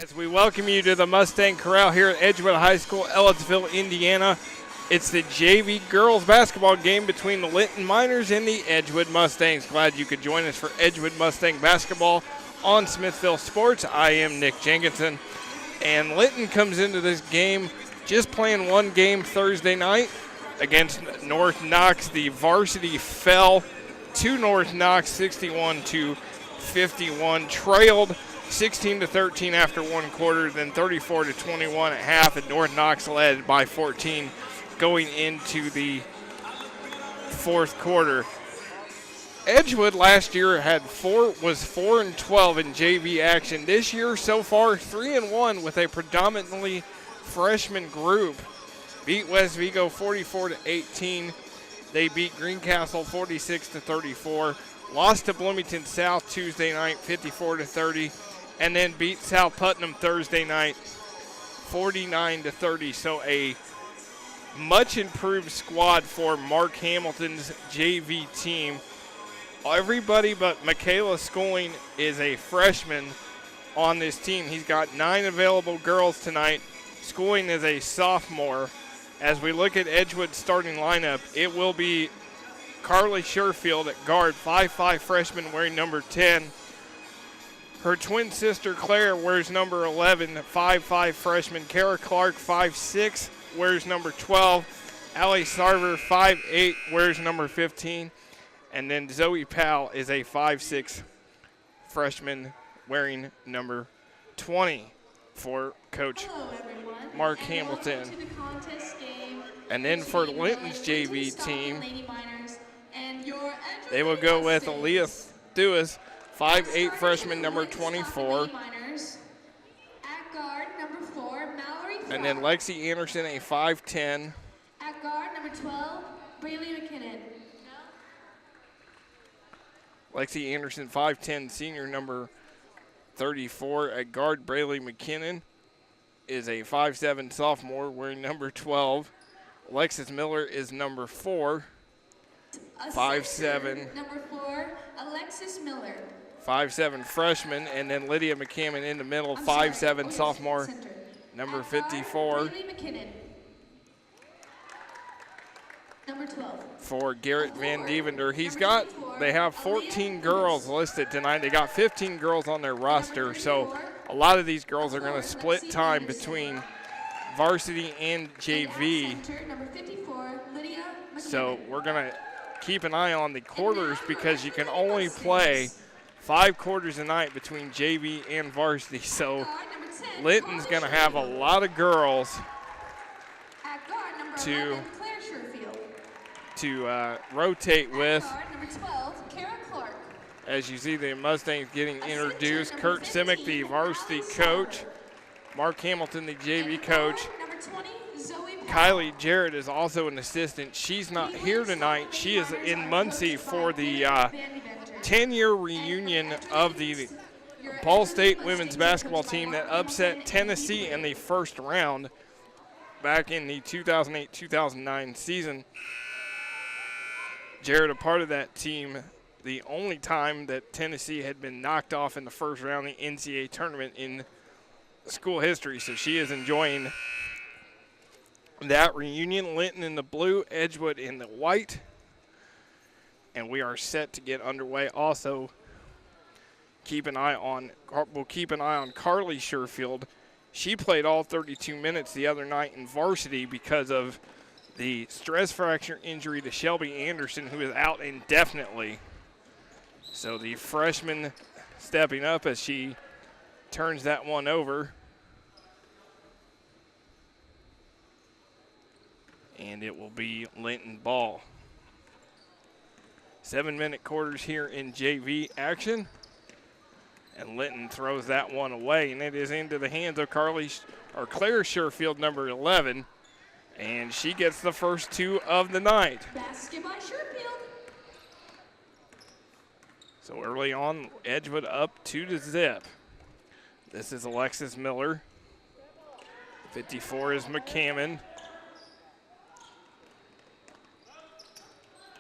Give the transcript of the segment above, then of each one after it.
As we welcome you to the Mustang Corral here at Edgewood High School, Ellettsville, Indiana. It's the JV girls basketball game between the Linton Miners and the Edgewood Mustangs. Glad you could join us for Edgewood Mustang basketball on Smithville Sports. I am Nick Jenkinson. And Linton comes into this game just playing one game Thursday night against North Knox. The Varsity fell to North Knox 61-51, trailed 16-13 after one quarter, then 34-21 at half, and North Knox led by 14 going into the fourth quarter. Edgewood last year was 4-12 in JV action. This year so far 3-1 with a predominantly freshman group. Beat West Vigo 44-18. They beat Greencastle 46-34. Lost to Bloomington South Tuesday night 54-30. And then beat South Putnam Thursday night 49-30. So a much improved squad for Mark Hamilton's JV team. Everybody but Michaela Schooling is a freshman on this team. He's got 9 available girls tonight. Schooling is a sophomore. As we look at Edgewood's starting lineup, it will be Carly Sherfield at guard, 5'5" freshman wearing number 10. Her twin sister Claire wears number 11, 5'5" freshman. Kara Clark, 5'6", wears number 12. Allie Sarver, 5'8", wears number 15. And then Zoe Powell is a 5'6" freshman wearing number 20 for Coach Mark Hamilton. And then for Linton's JV team, they will go with Aaliyah Thewis, 5'8" freshman, number 24. And then Lexi Anderson, a 5'10". At guard, number 12, Braylee McKinnon. Lexi Anderson, 5'10", senior, number 34. At guard, Braylee McKinnon is a 5'7" sophomore, wearing number 12. Alexis Miller is number 4, 5'7". Number 4, Alexis Miller. 5'7" freshman, and then Lydia McCammon in the middle, 5'7" sophomore, number 54. Number 12. For Garrett Van Devender. They have 14 girls listed tonight. They got 15 girls on their roster, so a lot of these girls are going to split time between varsity and JV. So we're going to keep an eye on the quarters because you can only play 5 quarters a night between JV and varsity. So Linton's going to have a lot of girls to rotate with. As you see the Mustangs getting introduced, Kurt Simic, the varsity coach, Mark Hamilton, the JV coach. Kylie Jarrett is also an assistant. She's not here tonight. She is in Muncie for the 10-year reunion of the Ball State women's basketball team that upset Tennessee in the first round back in the 2008-2009 season. Jarrett, a part of that team, the only time that Tennessee had been knocked off in the first round of the NCAA tournament in school history. So she is enjoying that reunion. Linton in the blue, Edgewood in the white. And we are set to get underway. Also, we'll keep an eye on Carly Sherfield. She played all 32 minutes the other night in varsity because of the stress fracture injury to Shelby Anderson, who is out indefinitely. So the freshman stepping up as she turns that one over. And it will be Linton ball. 7-minute quarters here in JV action. And Linton throws that one away, and it is into the hands of Claire Sherfield, number 11. And she gets the first 2 of the night. Basket by Sherfield. So early on, Edgewood up 2-0. This is Alexis Miller. 54 is McCammon.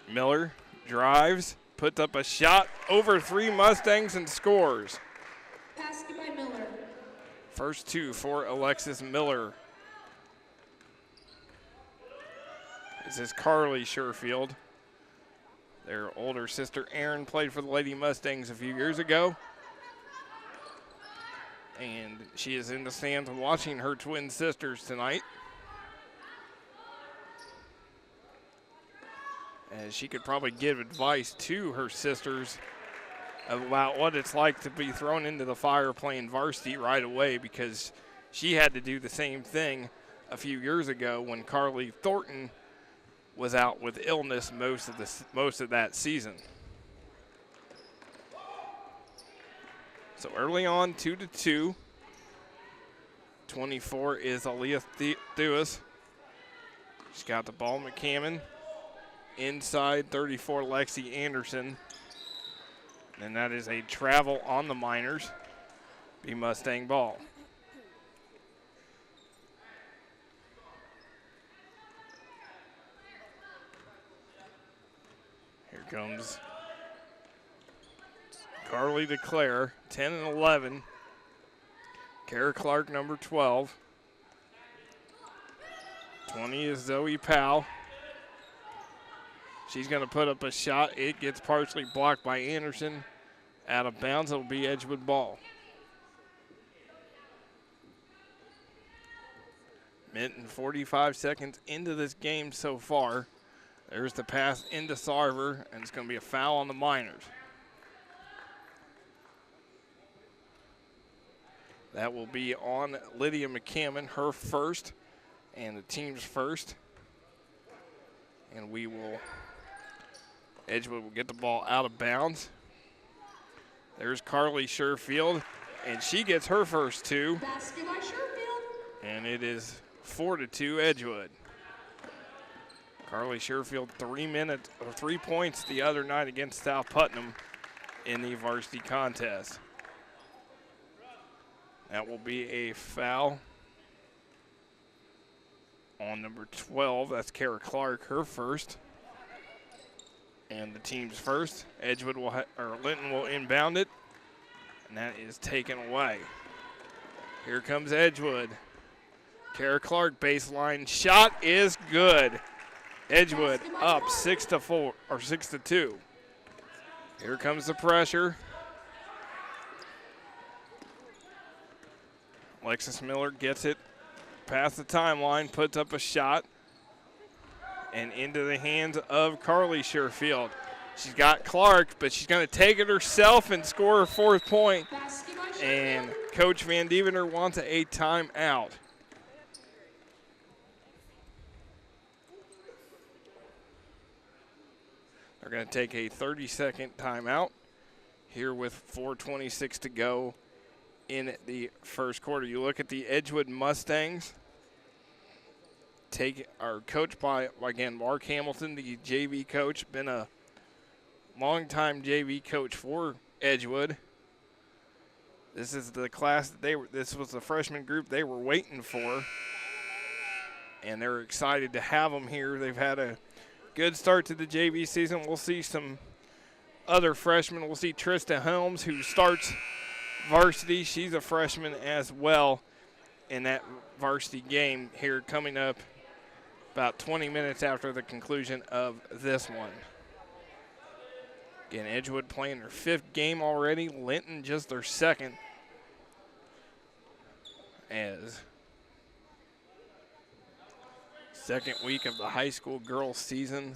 Miller drives, puts up a shot over 3 Mustangs and scores. Basket by Miller. First two for Alexis Miller. This is Carly Sherfield. Their older sister Erin played for the Lady Mustangs a few years ago. And she is in the stands watching her twin sisters tonight. As she could probably give advice to her sisters about what it's like to be thrown into the fire playing varsity right away, because she had to do the same thing a few years ago when Carly Thornton was out with illness most of that season. So early on, 2-2. 24 is Aaliyah Thewis. She's got the ball, McCammon. Inside, 34, Lexi Anderson. And that is a travel on the Miners. Be Mustang ball. Here comes Carly DeClaire, 10 and 11. Kara Clark, number 12. 20 is Zoe Powell. She's going to put up a shot. It gets partially blocked by Anderson. Out of bounds, it'll be Edgewood ball. Minute and 45 seconds into this game so far. There's the pass into Sarver, and it's going to be a foul on the Miners. That will be on Lydia McCammon, her first, and the team's first. And Edgewood will get the ball out of bounds. There's Carly Sherfield, and she gets her first two. Basket by Sherfield. And it is 4-2 Edgewood. Carly Sherfield, 3 points the other night against South Putnam in the varsity contest. That will be a foul on number 12. That's Kara Clark, her first. And the team's first. Edgewood Linton will inbound it, and that is taken away. Here comes Edgewood. Kara Clark, baseline shot is good. Edgewood up 6-2. Here comes the pressure. Alexis Miller gets it past the timeline, puts up a shot, and into the hands of Carly Sherfield. She's got Clark, but she's going to take it herself and score her fourth point. And Coach Van Deventer wants a timeout. They're going to take a 30-second timeout here with 4:26 to go in the first quarter. You look at the Edgewood Mustangs, are coached by, again, Mark Hamilton, the JV coach, been a longtime JV coach for Edgewood. This is the class that this was the freshman group they were waiting for, and they're excited to have them here. They've had a good start to the JV season. We'll see some other freshmen. We'll see Trista Helms, who starts varsity. She's a freshman as well in that varsity game here coming up about 20 minutes after the conclusion of this one. Again, Edgewood playing their 5th game already. Linton just their 2nd. As second week of the high school girls season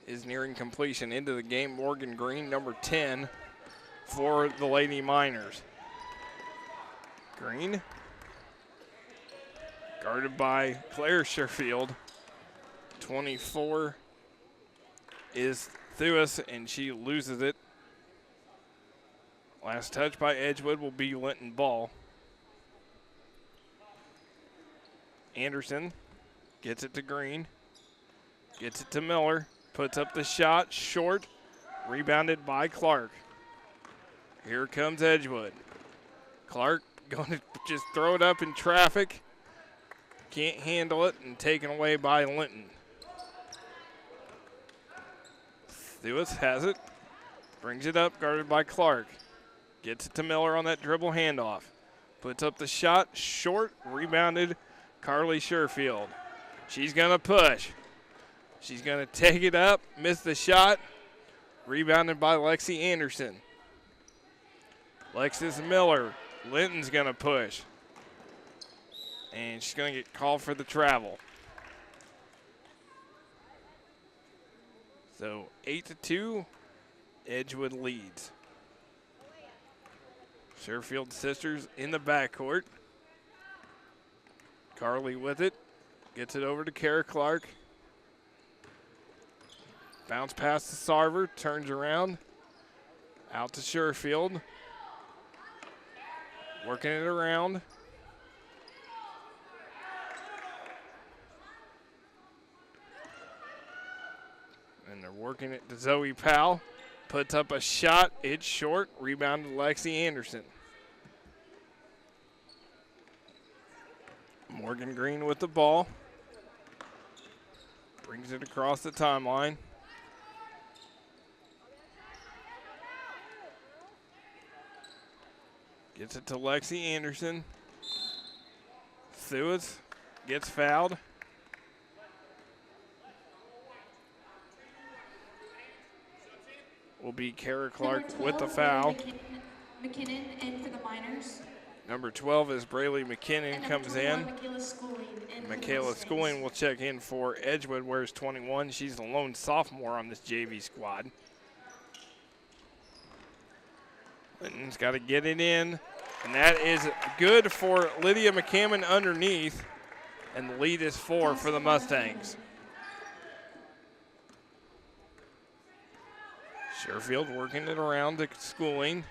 is nearing completion. Into the game, Morgan Green, number 10 for the Lady Miners. Green, guarded by Claire Sherfield. 24 is Thewis, and she loses it. Last touch by Edgewood will be Linton ball. Anderson gets it to Green, gets it to Miller, puts up the shot, short, rebounded by Clark. Here comes Edgewood. Clark going to just throw it up in traffic. Can't handle it, and taken away by Linton. Thewis has it, brings it up, guarded by Clark. Gets it to Miller on that dribble handoff. Puts up the shot, short, rebounded Carly Sherfield. She's going to push. She's going to take it up, miss the shot. Rebounded by Lexi Anderson. Lexis Miller. Linton's going to push. And she's going to get called for the travel. So 8-2, Edgewood leads. Sherfield sisters in the backcourt. Carly with it. Gets it over to Kara Clark. Bounce pass to Sarver. Turns around. Out to Sherfield. Working it around. And they're working it to Zoe Powell. Puts up a shot. It's short. Rebound to Lexi Anderson. Morgan Green with the ball. Brings it across the timeline. Gets it to Lexi Anderson. Thuis gets fouled. Will be Kara Clark with the foul. McKinnon in for the Miners. Number 12 is Braylee McKinnon And comes number 21, in. Michaela Schooling in for the Michaela Mustangs. Schooling will check in for Edgewood, wears 21. She's the lone sophomore on this JV squad. Linton's got to get it in, and that is good for Lydia McCammon underneath, and the lead is 4 for the Mustangs. Sherfield working it around to Schooling.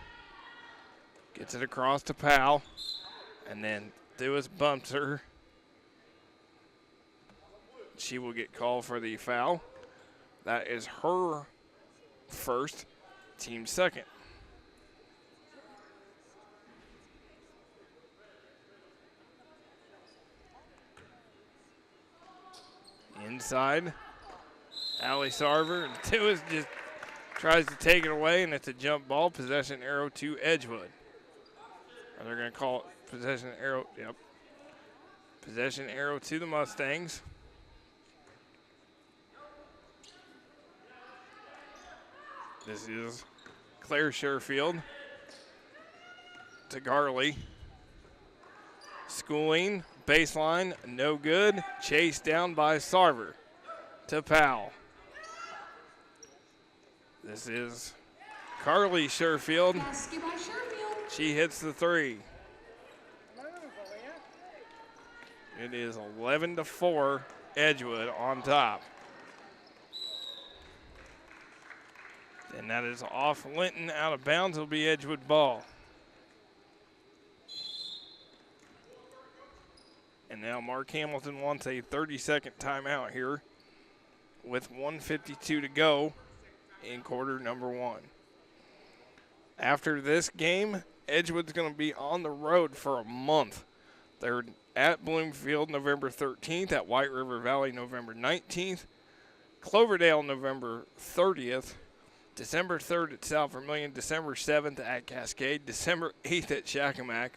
Gets it across to Powell. And then Thuis bumps her. She will get called for the foul. That is her first, team second. Inside. Allie Sarver. And Thuis just tries to take it away, and it's a jump ball. Possession arrow to Edgewood. Or they're going to call it possession arrow. Yep. Possession arrow to the Mustangs. This is Claire Sherfield to Garley. Schooling, baseline, no good. Chased down by Sarver to Powell. This is Carly Sherfield. Basket by Sherfield. She hits the three. It is 11-4, Edgewood on top. And that is off Linton, out of bounds. It'll be Edgewood ball. And now Mark Hamilton wants a 30-second timeout here with 1:52 to go in quarter number 1. After this game, Edgewood's going to be on the road for a month. They're at Bloomfield November 13th, at White River Valley November 19th, Cloverdale November 30th, December 3rd at South Vermilion, December 7th at Cascade, December 8th at Shakamak.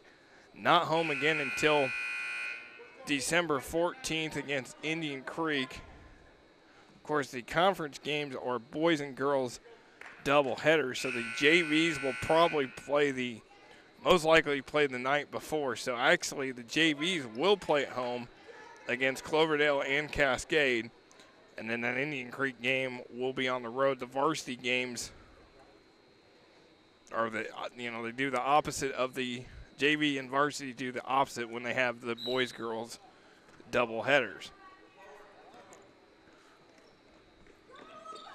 Not home again until December 14th against Indian Creek. Of course, the conference games are boys and girls double headers, so the JVs will probably most likely play the night before. So actually the JVs will play at home against Cloverdale and Cascade, and then that Indian Creek game will be on the road. The varsity games are they do the opposite of the JV, and varsity do the opposite when they have the boys girls double headers.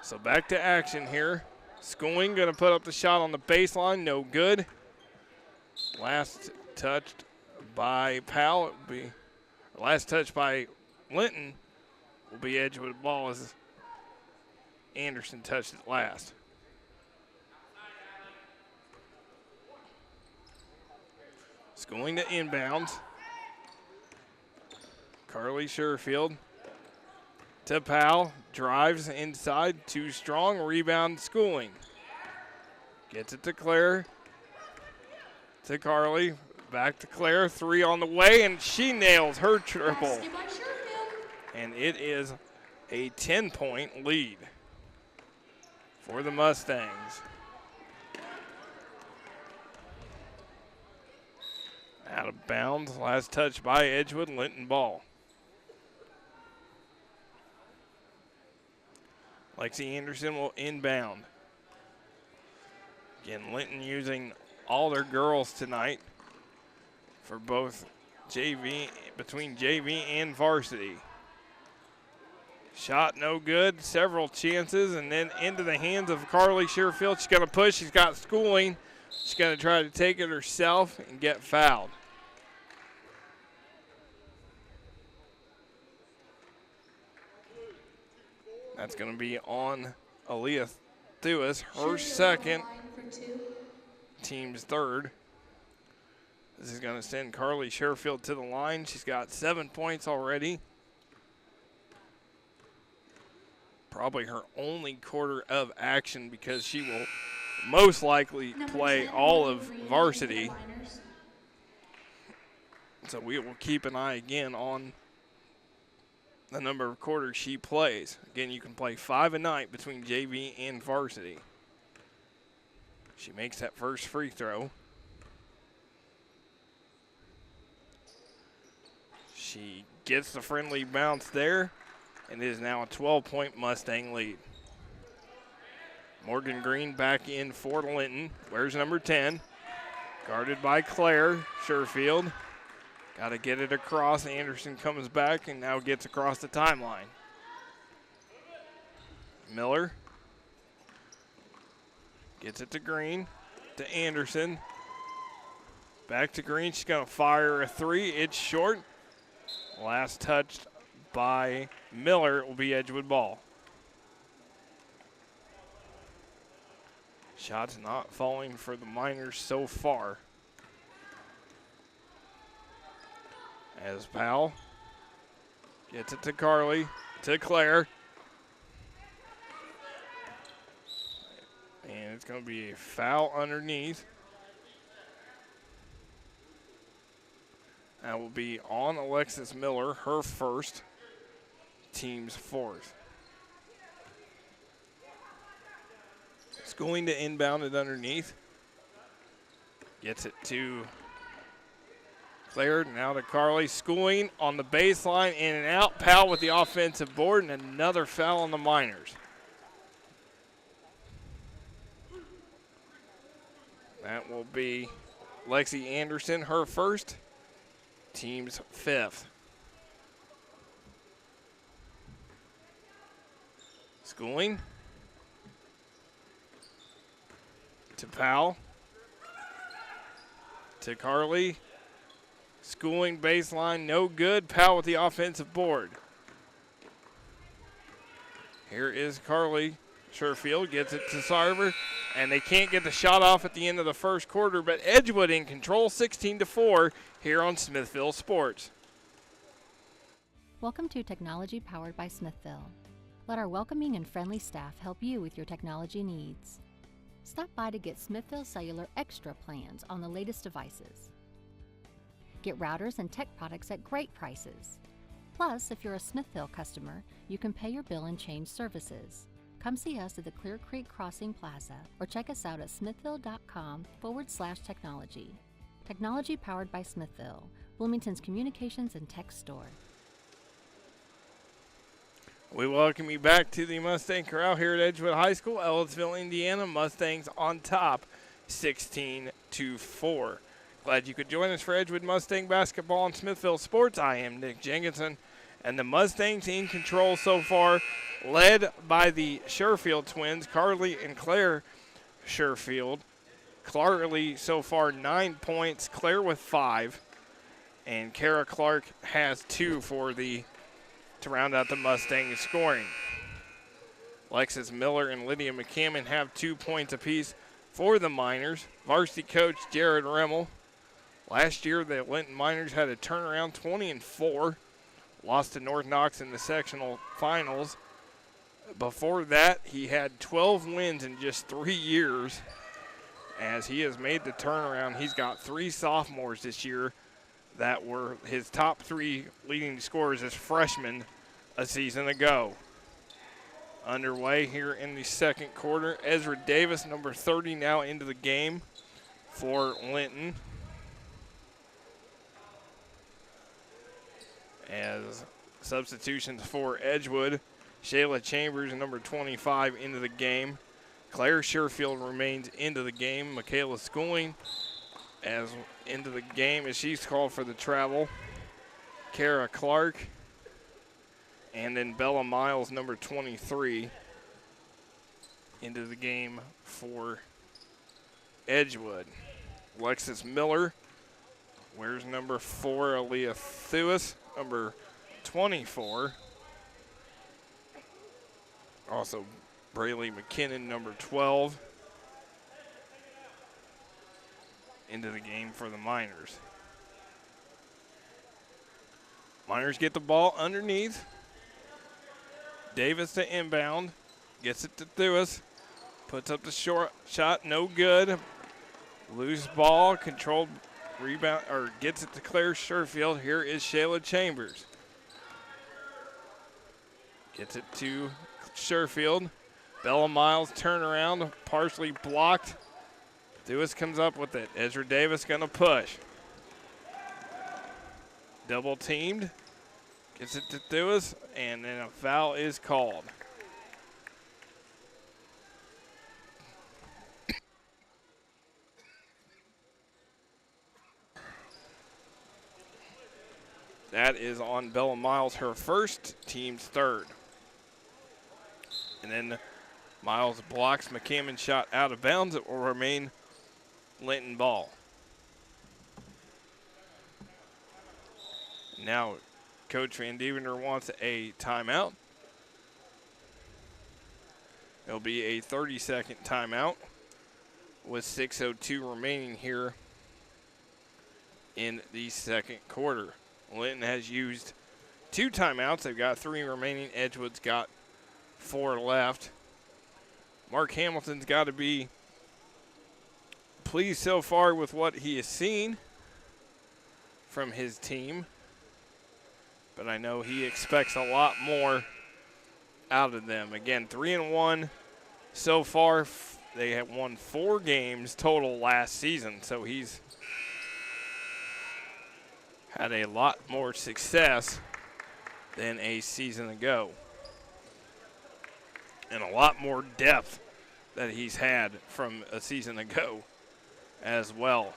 So back to action here. Schooling going to put up the shot on the baseline, no good. Last touched by Powell. Last touch by Linton will be Edgewood ball as Anderson touched it last. Schooling to inbounds. Carly Sherfield to Powell, drives inside, too strong, rebound Schooling. Gets it to Claire, to Carly, Back to Claire, 3 on the way, and she nails her triple. Basket by Sherfield. And it is a 10-point lead for the Mustangs. Out of bounds, last touch by Edgewood, Linton ball. Lexi Anderson will inbound. Again, Linton using all their girls tonight for both JV, between JV and varsity. Shot no good, several chances, and then into the hands of Carly Sherfield. She's going to push, she's got Schooling. She's going to try to take it herself and get fouled. That's going to be on Aaliyah Thuis, her second, team's third. This is going to send Carly Sherfield to the line. She's got 7 points already. Probably her only quarter of action because she will most likely play all of varsity. So we will keep an eye again on the number of quarters she plays. Again, you can play 5 a night between JV and varsity. She makes that first free throw. She gets the friendly bounce there, and it is now a 12-point Mustang lead. Morgan Green back in for Linton. Where's number 10? Guarded by Claire Sherfield. Got to get it across. Anderson comes back and now gets across the timeline. Miller gets it to Green, to Anderson. Back to Green. She's going to fire a 3. It's short. Last touched by Miller. It will be Edgewood ball. Shots not falling for the Miners so far. As Powell gets it to Carly, to Claire. And it's going to be a foul underneath. That will be on Alexis Miller, her first, team's fourth. It's going to inbound it underneath. Gets it to Claire, now to Carly. Schooling on the baseline, in and out. Powell with the offensive board, and another foul on the Miners. That will be Lexi Anderson, her first, team's fifth. Schooling to Powell, to Carly. Schooling baseline, no good. Powell with the offensive board. Here is Carly Sherfield, gets it to Sarver, and they can't get the shot off at the end of the first quarter, but Edgewood in control, 16-4 here on Smithville Sports. Welcome to Technology Powered by Smithville. Let our welcoming and friendly staff help you with your technology needs. Stop by to get Smithville Cellular Extra plans on the latest devices. Get routers and tech products at great prices. Plus, if you're a Smithville customer, you can pay your bill and change services. Come see us at the Clear Creek Crossing Plaza or check us out at smithville.com/technology. Technology powered by Smithville, Bloomington's communications and tech store. We welcome you back to the Mustang Corral here at Edgewood High School, Ellisville, Indiana. Mustangs on top, 16-4. Glad you could join us for Edgewood Mustang basketball on Smithville Sports. I am Nick Jenkinson, and the Mustangs in control so far, led by the Sherfield twins, Carly and Claire Sherfield. Carly so far 9 points, Claire with 5, and Kara Clark has 2 to round out the Mustangs scoring. Alexis Miller and Lydia McCammon have 2 points apiece for the Miners. Varsity coach Jared Rimmel. Last year, the Linton Miners had a turnaround, 20-4. Lost to North Knox in the sectional finals. Before that, he had 12 wins in just 3 years. as he has made the turnaround. He's got 3 sophomores this year that were his top 3 leading scorers as freshmen a season ago. Underway here in the second quarter. Ezra Davis, number 30, now into the game for Linton. As substitutions for Edgewood, Shayla Chambers, number 25, into the game. Claire Sherfield remains into the game. Michaela Schooling as into the game as she's called for the travel. Kara Clark. And then Bella Miles, number 23, into the game for Edgewood. Alexis Miller, where's number 4, Aaliyah Thuis, number 24. Also, Braylee McKinnon, number 12, into the game for the Miners. Miners get the ball underneath. Davis to inbound, gets it to Thuis, puts up the short shot, no good. Loose ball, controlled rebound, or gets it to Claire Sherfield. Here is Shayla Chambers. Gets it to Sherfield. Bella Miles turnaround, partially blocked. Thuis comes up with it. Ezra Davis gonna push. Double teamed. Gets it to Thuis, and then a foul is called. That is on Bella Miles, her first, team's third. And then Miles blocks McCammon's shot out of bounds. It will remain Linton ball. Now Coach Van Deventer wants a timeout. It'll be a 30-second timeout with 6:02 remaining here in the second quarter. Linton has used 2 timeouts. They've got 3 remaining. Edgewood's got 4 left. Mark Hamilton's got to be pleased so far with what he has seen from his team, but I know he expects a lot more out of them. Again, 3-1 so far. They have won 4 games total last season, so he's had a lot more success than a season ago, and a lot more depth that he's had from a season ago as well.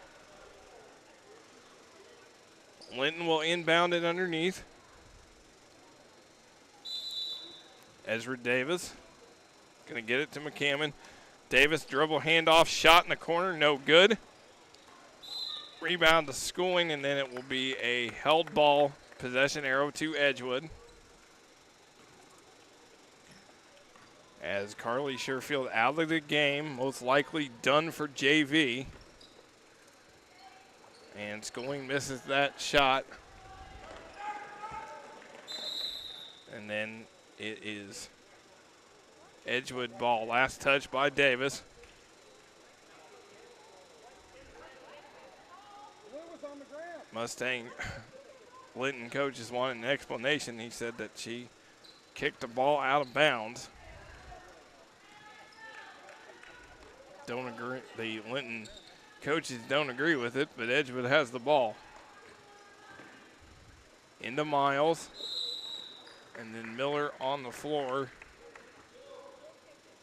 Linton will inbound it underneath. Ezra Davis going to get it to McCammon. Davis dribble handoff, shot in the corner, no good. Rebound to Schooling, and then it will be a held ball, possession arrow to Edgewood. As Carly Sherfield out of the game, most likely done for JV. And Schooling misses that shot. And then it is Edgewood ball. Last touch by Davis. Mustang Linton coaches wanted an explanation. He said that she kicked the ball out of bounds. Don't agree. The Linton coaches don't agree with it, but Edgewood has the ball. Into Miles. And then Miller on the floor.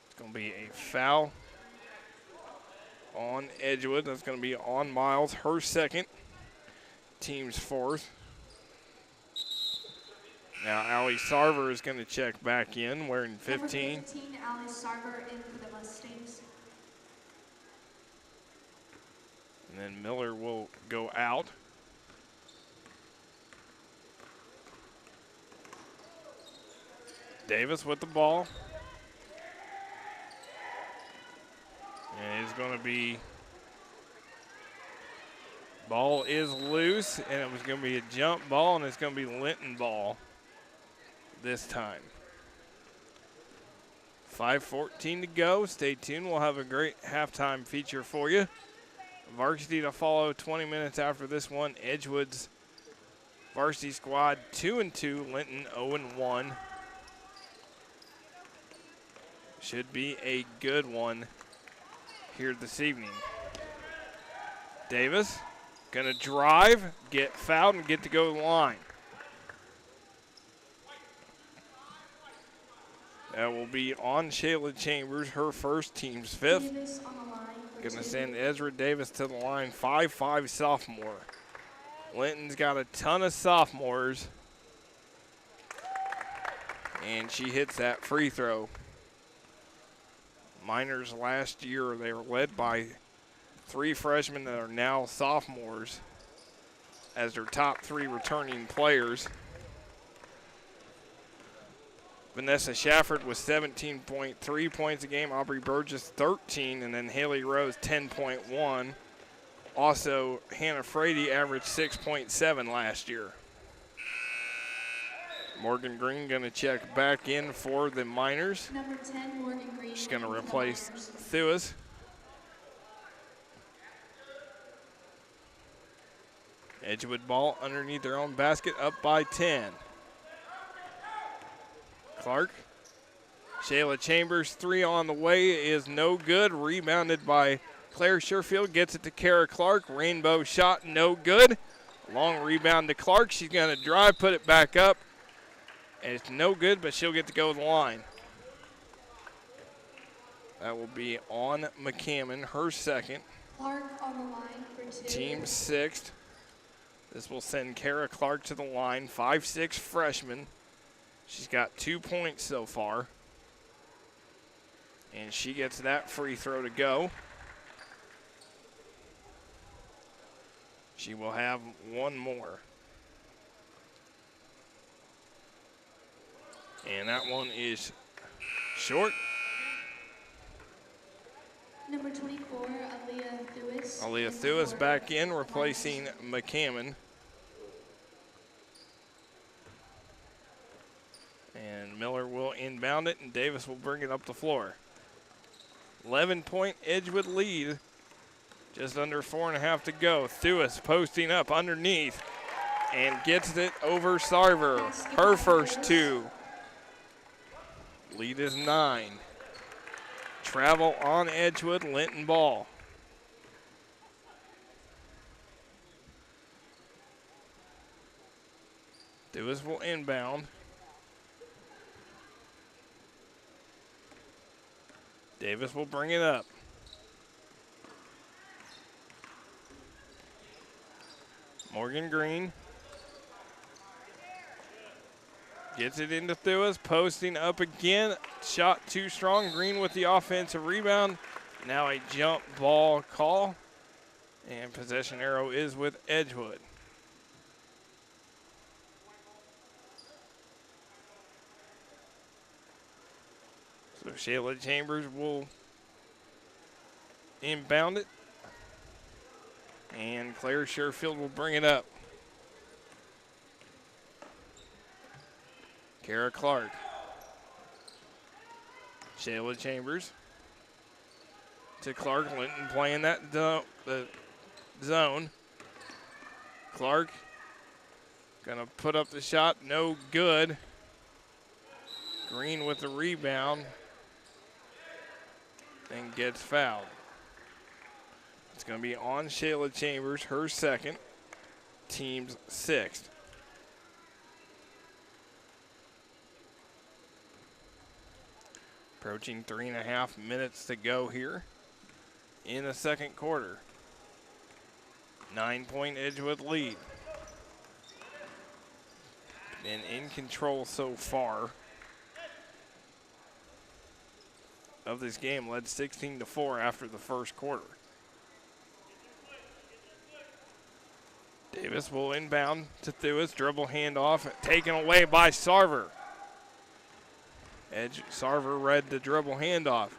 It's going to be a foul on Edgewood. That's going to be on Miles, her second, team's fourth. Now Allie Sarver is going to check back in, wearing 15. Number 15, Allie Sarver in for the Mustangs. And then Miller will go out. Davis with the ball. And it's going to be, ball is loose, and it was going to be a jump ball, and it's going to be Linton ball this time. 5:14 to go. Stay tuned. We'll have a great halftime feature for you. Varsity to follow 20 minutes after this one. Edgewood's varsity squad 2-2. Linton 0-1. Should be a good one here this evening. Davis gonna drive, get fouled, and get to go to the line. That will be on Shayla Chambers, her first, team's fifth. Davis on the line for Gonna two. send Ezra Davis to the line, 5'5" sophomore. Linton's got a ton of sophomores. And she hits that free throw. Miners last year, they were led by 3 freshmen that are now sophomores as their top 3 returning players. Vanessa Shafford with 17.3 points a game, Aubrey Burgess 13, and then Haley Rose 10.1. Also, Hannah Frady averaged 6.7 last year. Morgan Green gonna check back in for the Miners. Number 10, Morgan Green. She's gonna for the replace Miners. Thuas. Edgewood ball underneath their own basket, up by 10. Clark. Shayla Chambers, 3 on the way is no good. Rebounded by Claire Sherfield, gets it to Kara Clark. Rainbow shot, no good. Long rebound to Clark. She's gonna drive, put it back up. And it's no good, but she'll get to go to the line. That will be on McCammon, her second. Clark on the line for 2. Team sixth. This will send Kara Clark to the line, 5'6" freshman. She's got 2 points so far. And she gets that free throw to go. She will have one more. And that one is short. Number 24, Aaliyah Thuis. Aaliyah is Thuis for back in, the replacing Miners. McCammon. And Miller will inbound it, and Davis will bring it up the floor. 11-point Edgewood lead. Just under 4.5 to go. Thuis posting up underneath and gets it over Sarver. Her first 2. Lead is 9. Travel on Edgewood, Linton ball. Thuis will inbound. Davis will bring it up. Morgan Green gets it into Thuis, posting up again. Shot too strong. Green with the offensive rebound. Now a jump ball call. And possession arrow is with Edgewood. So Shayla Chambers will inbound it. And Claire Sherfield will bring it up. Kara Clark. Shayla Chambers to Clark. Linton playing that the zone. Clark gonna put up the shot, no good. Green with the rebound and gets fouled. It's gonna be on Shayla Chambers, her second, team's sixth. Approaching 3.5 minutes to go here in the second quarter. 9-point Edgewood lead. Been in control so far of this game, led 16-4 after the first quarter. Davis will inbound to Thuis, dribble handoff, taken away by Sarver. Sarver read the dribble handoff.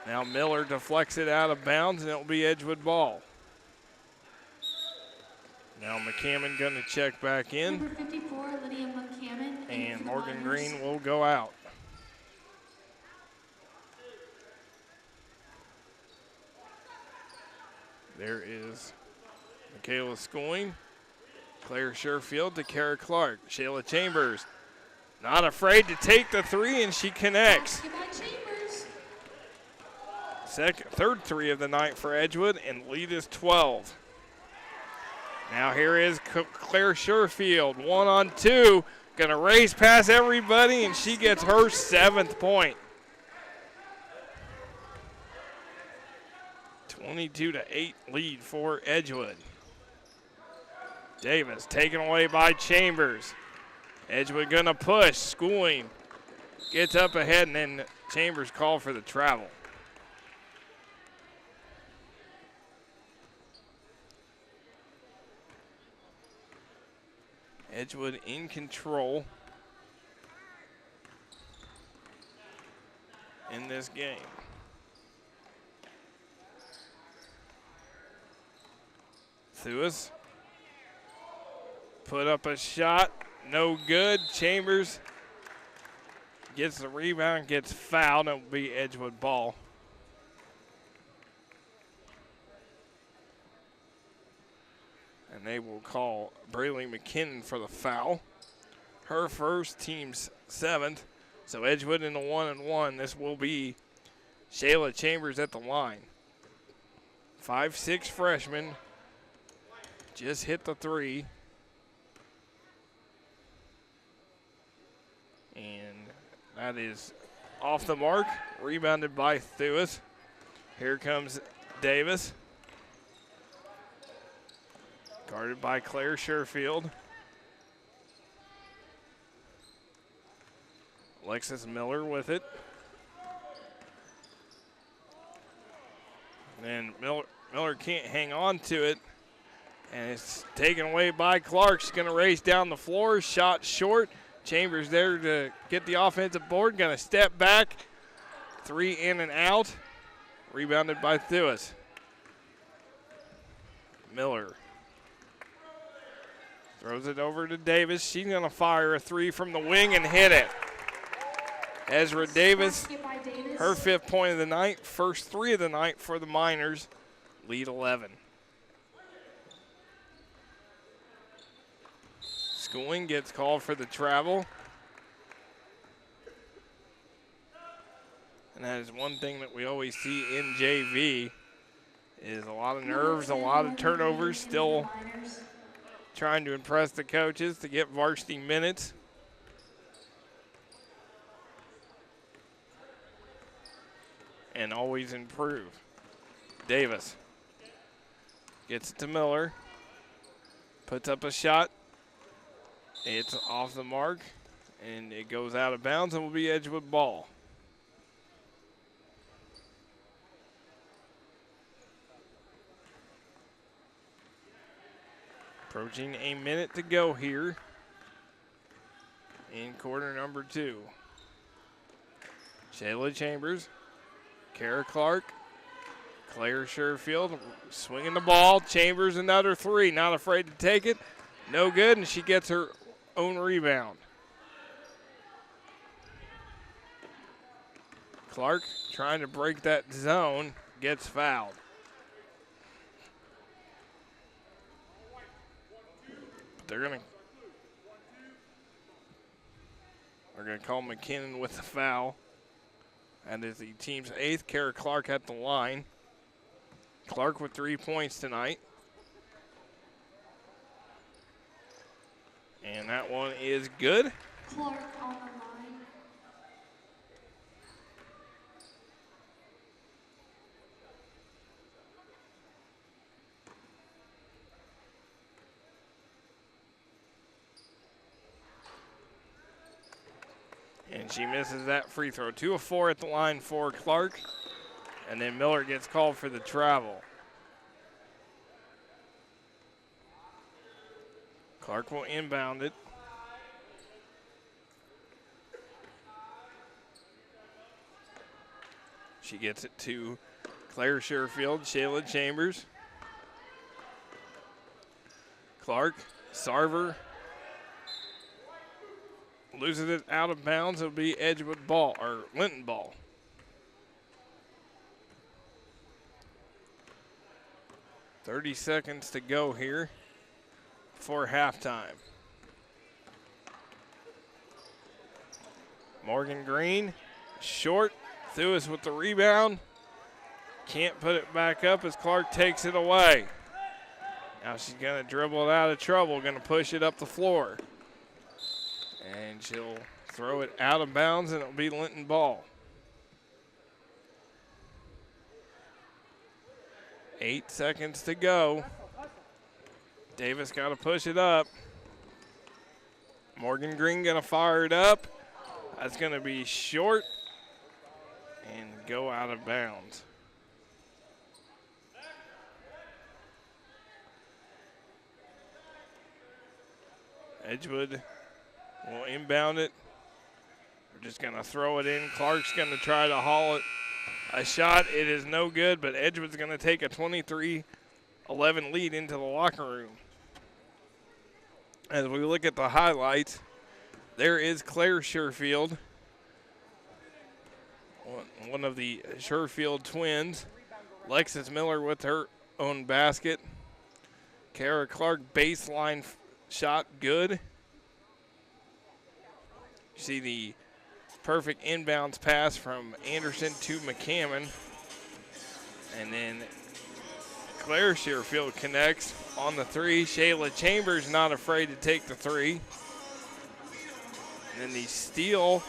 Now Miller deflects it out of bounds, and it will be Edgewood ball. Now McCammon going to check back in. Number 54, Lydia McCammon. And for the Morgan Miners. Green will go out. There is Michaela Schooling, Claire Sherfield to Kara Clark. Shayla Chambers not afraid to take the three, and she connects. Basket by Chambers. Third three of the night for Edgewood, and lead is 12. Now here is Claire Sherfield, 1-on-2. Gonna race past everybody, and she gets her 7th point. 22-8 lead for Edgewood. Davis taken away by Chambers. Edgewood gonna push. Schooling gets up ahead, and then Chambers called for the travel. Edgewood in control in this game. Thuis put up a shot, no good. Chambers gets the rebound, gets fouled, and it will be Edgewood ball. And they will call Braylee McKinnon for the foul. Her first, team's 7th. So Edgewood in the 1-and-1. This will be Shayla Chambers at the line. 5'6" freshman. Just hit the three. And that is off the mark. Rebounded by Thuis. Here comes Davis. Guarded by Claire Sherfield. Alexis Miller with it. And Miller can't hang on to it. And it's taken away by Clark. She's going to race down the floor. Shot short. Chambers there to get the offensive board. Going to step back. Three in and out. Rebounded by Thuis. Miller throws it over to Davis. She's going to fire a three from the wing and hit it. Ezra Davis, her 5th point of the night, first 3 of the night for the Miners, lead 11. Schooling gets called for the travel. And that is one thing that we always see in JV is a lot of nerves, a lot of turnovers, still trying to impress the coaches to get varsity minutes. And always improve. Davis gets it to Miller. Puts up a shot. It's off the mark. And it goes out of bounds and will be Edgewood ball. Approaching a minute to go here in quarter number 2. Shayla Chambers, Kara Clark, Claire Sherfield swinging the ball. Chambers another three, not afraid to take it. No good, and she gets her own rebound. Clark trying to break that zone, gets fouled. They're gonna call McKinnon with the foul. That is the team's 8th. Kara Clark at the line. Clark with 3 points tonight. And that one is good. Clark on the line. And she misses that free throw. 2 of 4 at the line for Clark. And then Miller gets called for the travel. Clark will inbound it. She gets it to Claire Sherfield, Shayla Chambers. Clark, Sarver. Loses it out of bounds. It'll be Edgewood ball, or Linton ball. 30 seconds to go here before halftime. Morgan Green, short, Thewis with the rebound. Can't put it back up as Clark takes it away. Now she's going to dribble it out of trouble, going to push it up the floor. And she'll throw it out of bounds, and it'll be Linton ball. 8 seconds to go. Davis got to push it up. Morgan Green going to fire it up. That's going to be short and go out of bounds. Edgewood will inbound it. We're just going to throw it in. Clark's going to try to haul it. A shot, it is no good, but Edgewood's going to take a 23-11 lead into the locker room. As we look at the highlights, there is Claire Sherfield, one of the Sherfield twins. Lexus Miller with her own basket. Kara Clark baseline shot good. You see the perfect inbounds pass from Anderson to McCammon. And then Claire Sherfield connects on the three. Shayla Chambers not afraid to take the three. And then the steal,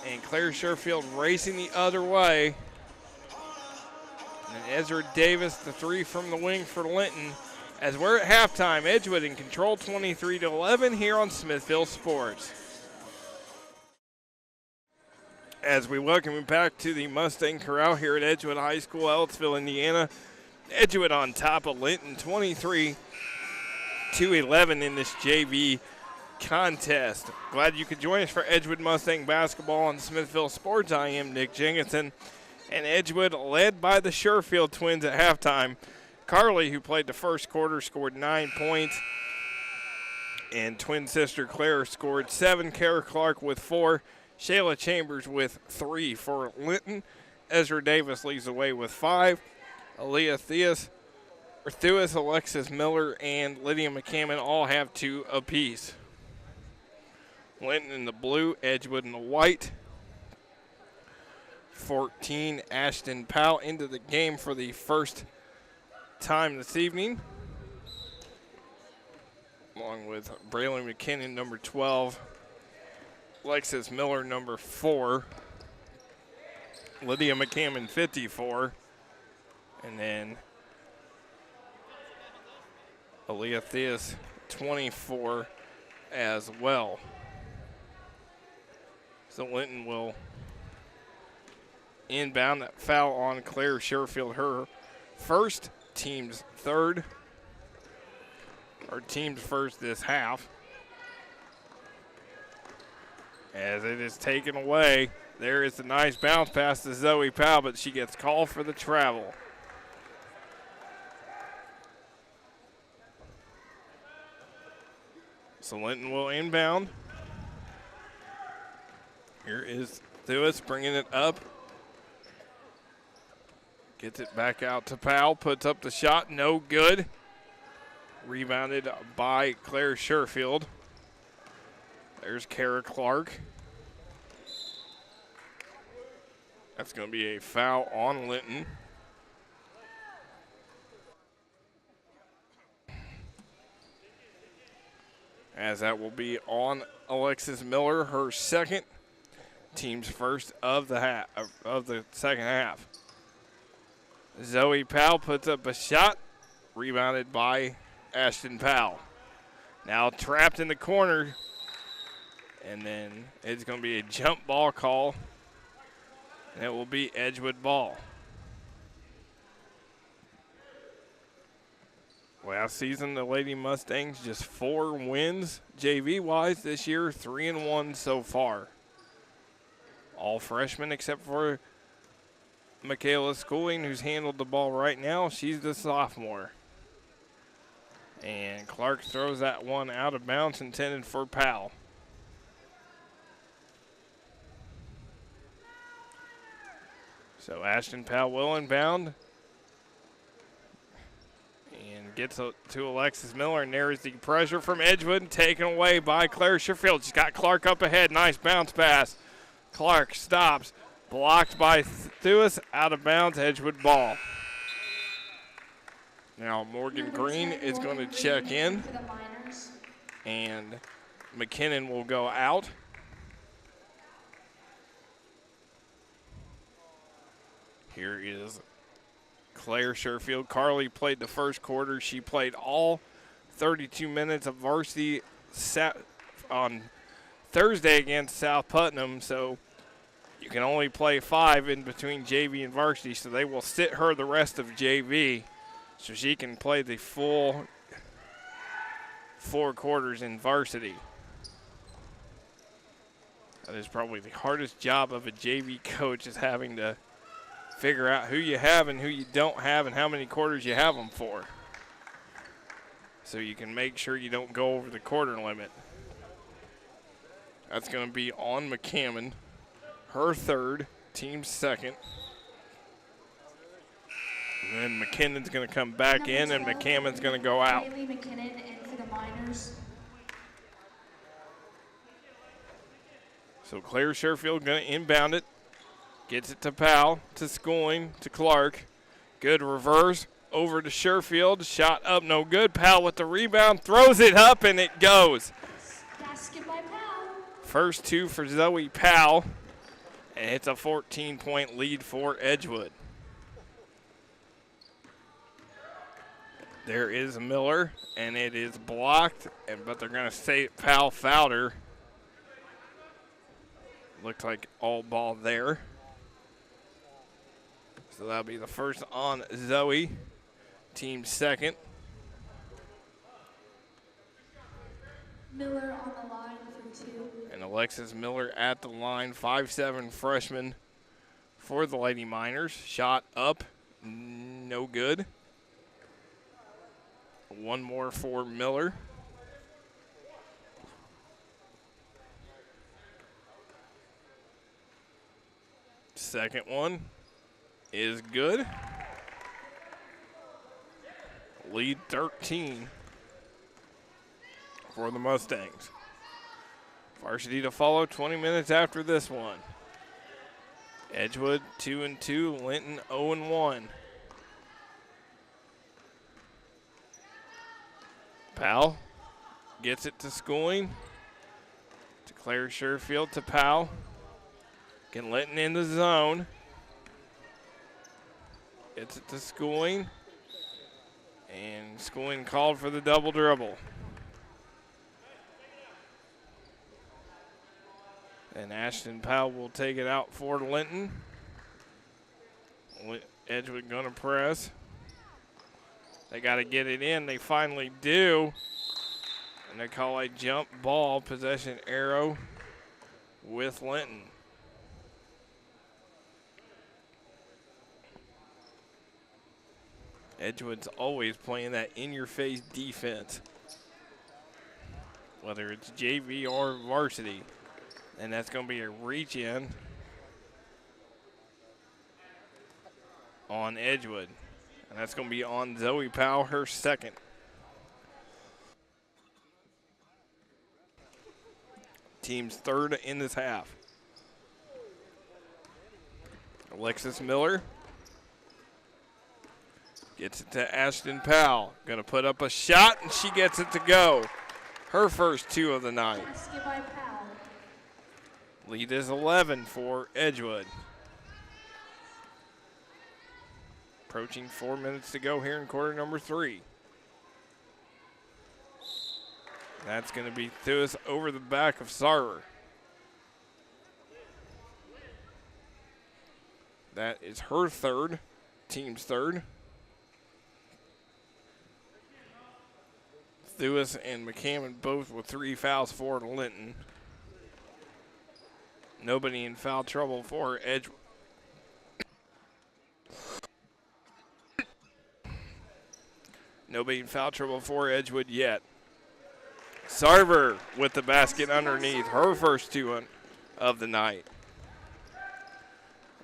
and Claire Sherfield racing the other way. And then Ezra Davis, the three from the wing for Linton. As we're at halftime, Edgewood in control 23-11 here on Smithville Sports. As we welcome you back to the Mustang Corral here at Edgewood High School, Ellettsville, Indiana. Edgewood on top of Linton 23-11 in this JV contest. Glad you could join us for Edgewood Mustang basketball on Smithville Sports. I am Nick Jenkinson, and Edgewood led by the Sherfield twins at halftime. Carly, who played the first quarter, scored 9 points, and twin sister Claire scored 7. Kara Clark with 4. Shayla Chambers with 3 for Linton. Ezra Davis leads the way with 5. Aaliyah Thewis, Alexis Miller, and Lydia McCammon all have 2 apiece. Linton in the blue, Edgewood in the white. 14, Ashton Powell into the game for the first time this evening, along with Braylon McKinnon, number 12, Alexis Miller, number 4, Lydia McCammon, 54, and then Aaliyah Theus, 24 as well. So Linton will inbound. That foul on Claire Sherfield, her first, team's third, or team's first this half. As it is taken away, there is a nice bounce pass to Zoe Powell, but she gets called for the travel. So Linton will inbound. Here is Thewis bringing it up. Gets it back out to Powell, puts up the shot, no good. Rebounded by Claire Sherfield. There's Kara Clark. That's going to be a foul on Linton. As that will be on Alexis Miller, her second, team's first of the second half. Zoe Powell puts up a shot, rebounded by Ashton Powell. Now trapped in the corner, and then it's going to be a jump ball call, and it will be Edgewood ball. Last season, the Lady Mustangs just 4 wins JV-wise this year, 3-1 so far. All freshmen except for Michaela Schooling, who's handled the ball right now. She's the sophomore. And Clark throws that one out of bounds, intended for Powell. So Ashton Powell will inbound. And gets to Alexis Miller, and there's the pressure from Edgewood, taken away by Claire Sherfield. She's got Clark up ahead. Nice bounce pass. Clark stops, blocked by Thuis, out of bounds, Edgewood ball. Now Morgan Green is going to check in, and McKinnon will go out. Here is Claire Sherfield. Carly played the first quarter. She played all 32 minutes of varsity on Thursday against South Putnam, so you can only play 5 in between JV and varsity, so they will sit her the rest of JV so she can play the full 4 quarters in varsity. That is probably the hardest job of a JV coach, is having to figure out who you have and who you don't have and how many quarters you have them for, so you can make sure you don't go over the quarter limit. That's going to be on McCammon, her third, team's second. And then McKinnon's going to come back in, and McCammon's going to go out. Haley McKinnon in for the Miners. So Claire Sherfield going to inbound it. Gets it to Powell, to Schooling, to Clark. Good reverse, over to Sherfield. Shot up, no good. Powell with the rebound, throws it up, and it goes. Basket by Powell. First 2 for Zoe Powell, and it's a 14-point lead for Edgewood. There is Miller, and it is blocked, but they're going to say Powell fouled her. Looked like all ball there. So that'll be the first on Zoe, team second. Miller on the line for 2. And Alexis Miller at the line, 5'7" freshman for the Lady Miners. Shot up, no good. One more for Miller. Second one is good. Lead 13 for the Mustangs. Varsity to follow 20 minutes after this one. Edgewood 2-2, Linton 0-1. Powell gets it to Schooling. To Claire Sherfield, to Powell. Can Linton in the zone. Gets it to Schooling. And Schooling called for the double dribble. And Ashton Powell will take it out for Linton. Edgewood gonna press. They gotta get it in, they finally do. And they call a jump ball possession arrow with Linton. Edgewood's always playing that in-your-face defense, whether it's JV or varsity. And that's going to be a reach in on Edgewood. And that's going to be on Zoe Powell, her second. Team's third in this half. Alexis Miller gets it to Ashton Powell. Going to put up a shot, and she gets it to go. Her first 2 of the night. Basket by Powell. Lead is 11 for Edgewood. Approaching 4 minutes to go here in quarter number 3. That's going to be Thuis over the back of Sarver. That is her third, team's third. Thuis and McCammon both with 3 fouls for Linton. Nobody in foul trouble for Edgewood. Nobody in foul trouble for Edgewood yet. Sarver with the basket underneath, her first 2 of the night.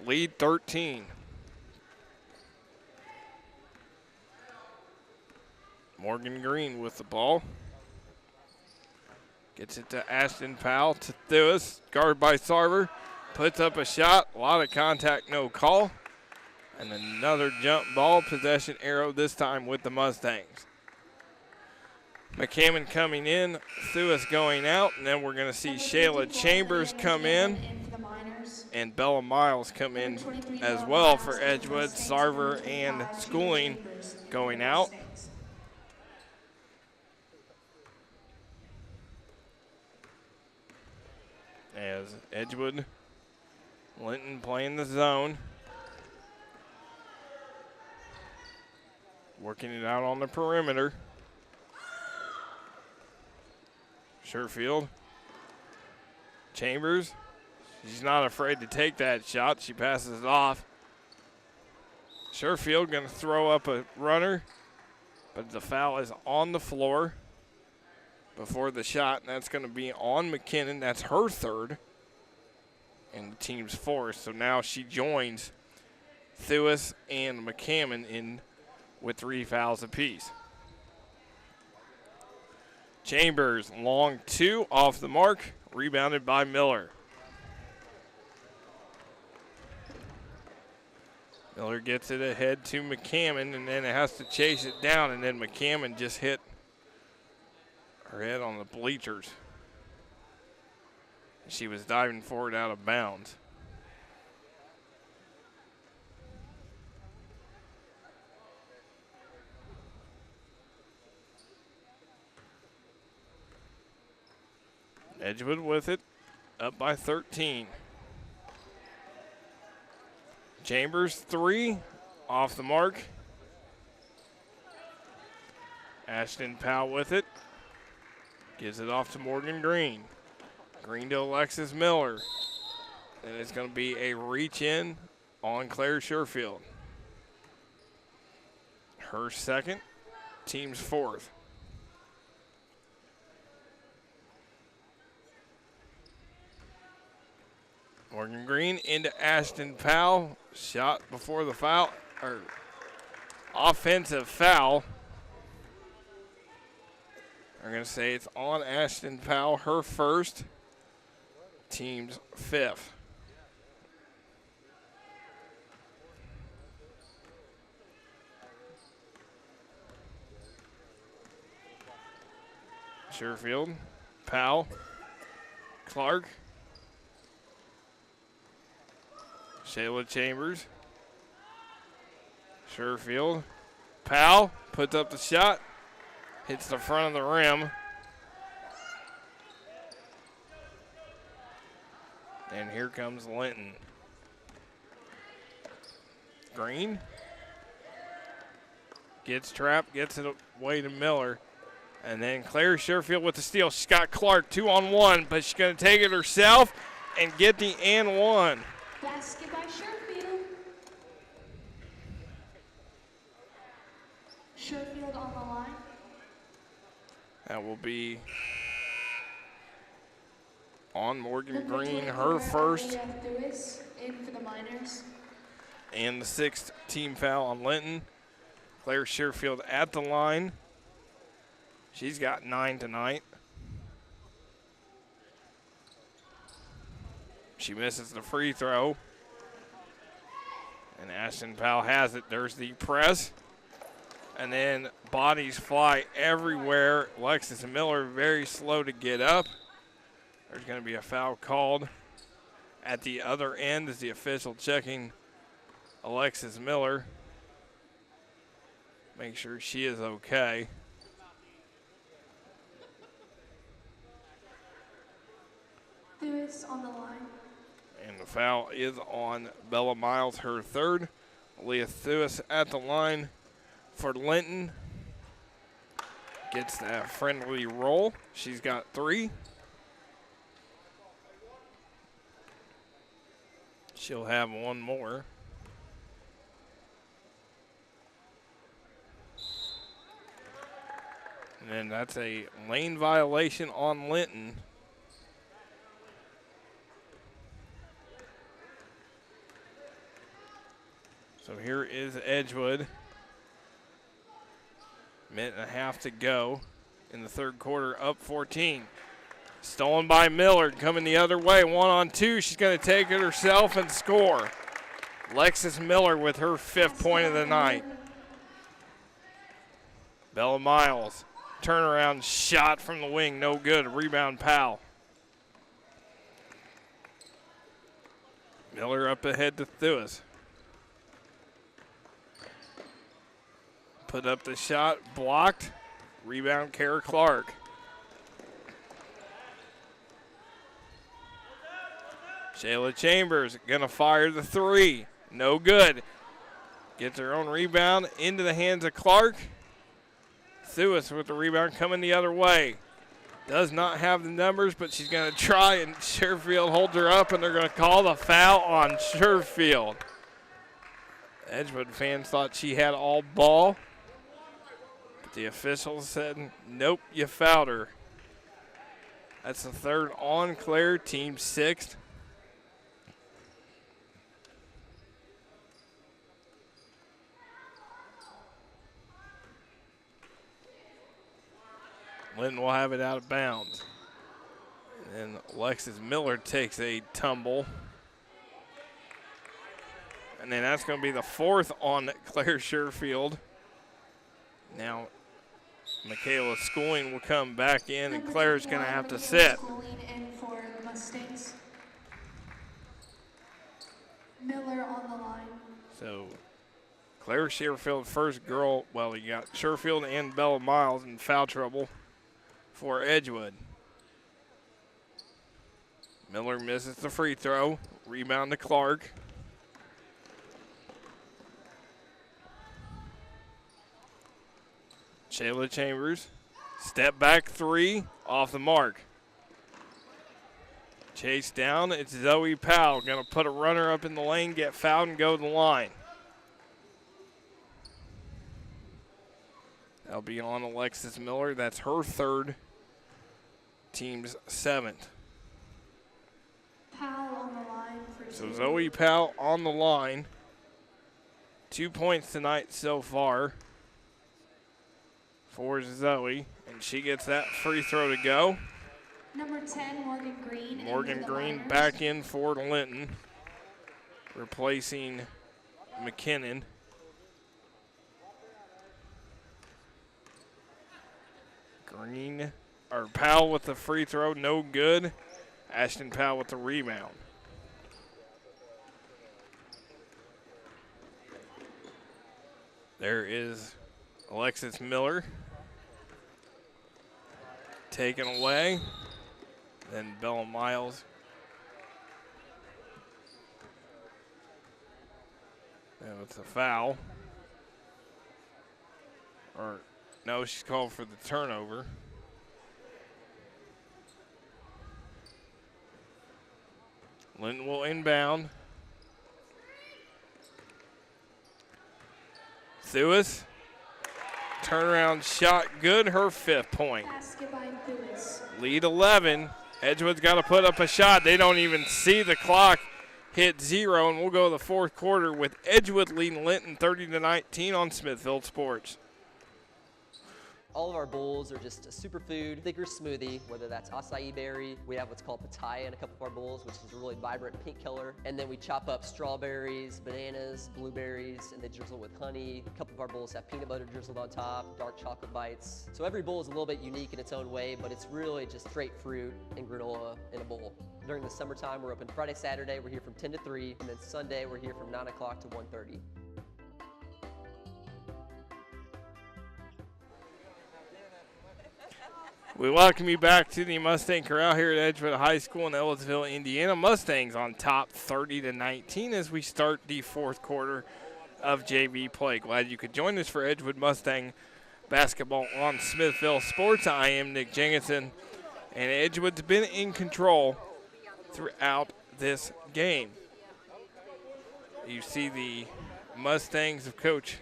Lead 13. Morgan Green with the ball. Gets it to Ashton Powell to Thewis. Guarded by Sarver. Puts up a shot. A lot of contact, no call. And another jump ball. Possession arrow this time with the Mustangs. McCammon coming in. Thewis going out. And then we're going to see Shayla Chambers come in. And Bella Miles come in as well for Edgewood. Sarver and Schooling going out. As Edgewood, Linton playing the zone. Working it out on the perimeter. Sherfield. Chambers. She's not afraid to take that shot. She passes it off. Sherfield going to throw up a runner, but the foul is on the floor before the shot, and that's going to be on McKinnon. That's her third and the team's fourth. So now she joins Thewis and McCammon in with 3 fouls apiece. Chambers, long 2 off the mark, rebounded by Miller. Miller gets it ahead to McCammon, and then it has to chase it down, and then McCammon just hit her head on the bleachers. She was diving forward out of bounds. Edgewood with it, up by 13. Chambers 3, off the mark. Ashton Powell with it. Gives it off to Morgan Green. Green to Alexis Miller. And it's going to be a reach in on Claire Sherfield. Her second, team's fourth. Morgan Green into Ashton Powell. Shot before the foul, or offensive foul. I'm going to say it's on Ashton Powell, her first, team's fifth. Sherfield, Powell, Clark, Shayla Chambers, Sherfield, Powell puts up the shot. Hits the front of the rim. And here comes Linton. Green. Gets trapped, gets it away to Miller. And then Claire Sherfield with the steal. She's got Clark 2-on-1, but she's going to take it herself and get the and one. Basket by Sherfield. Sherfield on the line. That will be on Morgan Number Green, 24, her first. Thewis in for the Miners. And the 6th team foul on Linton. Claire Sherfield at the line. She's got 9 tonight. She misses the free throw. And Ashton Powell has it. There's the press. And then bodies fly everywhere. Alexis Miller very slow to get up. There's going to be a foul called at the other end as the official checking Alexis Miller. Make sure she is okay. Thewis on the line. And the foul is on Bella Miles, her third. Leah Thewis at the line for Linton. Gets that friendly roll. She's got 3. She'll have 1 more. And then that's a lane violation on Linton. So here is Edgewood. Minute and a half to go in the third quarter, up 14. Stolen by Miller, coming the other way, 1-on-2. She's going to take it herself and score. Alexis Miller with her 5th point of the night. Bella Miles, turnaround shot from the wing, no good. Rebound, Powell. Miller up ahead to Thuis. Put up the shot, blocked. Rebound, Kara Clark. Shayla Chambers gonna fire the 3. No good. Gets her own rebound into the hands of Clark. Thuis with the rebound coming the other way. Does not have the numbers, but she's gonna try, and Sherfield holds her up, and they're gonna call the foul on Sherfield. Edgewood fans thought she had all ball, but the officials said, nope, you fouled her. That's the 3rd on Claire, team 6th. Linton will have it out of bounds. And Alexis Miller takes a tumble. And then that's going to be the 4th on Claire Sherfield. Now, Michaela Schooling will come back in, and Claire's going to have to sit. Schooling in for the Mustangs. Miller on the line. So, Claire Sherfield, first girl. Well, you got Sherfield and Bella Miles in foul trouble for Edgewood. Miller misses the free throw. Rebound to Clark. Shayla Chambers, step back 3, off the mark. Chase down, it's Zoe Powell. Gonna put a runner up in the lane, get fouled, and go to the line. That'll be on Alexis Miller. That's her 3rd, team's 7th. Powell on the line for So 2. Zoe Powell on the line. 2 points tonight so far for Zoe, and she gets that free throw to go. Number 10, Morgan Green. Morgan Green back in for Linton, replacing McKinnon. Powell with the free throw, no good. Ashton Powell with the rebound. There is Alexis Miller. Taken away. Then Bella Miles. And it's a foul. Or, no, she's called for the turnover. Linton will inbound. Thuis. Turnaround shot good, her 5th point. Basket by Thuis. Lead 11. Edgewood's got to put up a shot. They don't even see the clock hit 0, and we'll go to the 4th quarter with Edgewood leading Linton 30-19 on Smithville Sports. All of our bowls are just a superfood, thicker smoothie, whether that's acai berry. We have what's called pitaya in a couple of our bowls, which is a really vibrant pink color. And then we chop up strawberries, bananas, blueberries, and they drizzle with honey. A couple of our bowls have peanut butter drizzled on top, dark chocolate bites. So every bowl is a little bit unique in its own way, but it's really just straight fruit and granola in a bowl. During the summertime, we're open Friday, Saturday. We're here from 10 to 3, and then Sunday, we're here from 9 o'clock to 1:30. We welcome you back to the Mustang Corral here at Edgewood High School in Ellisville, Indiana. Mustangs on top 30-19 as we start the 4th quarter of JV play. Glad you could join us for Edgewood Mustang basketball on Smithville Sports. I am Nick Jenkinson, and Edgewood's been in control throughout this game. You see the Mustangs of Coach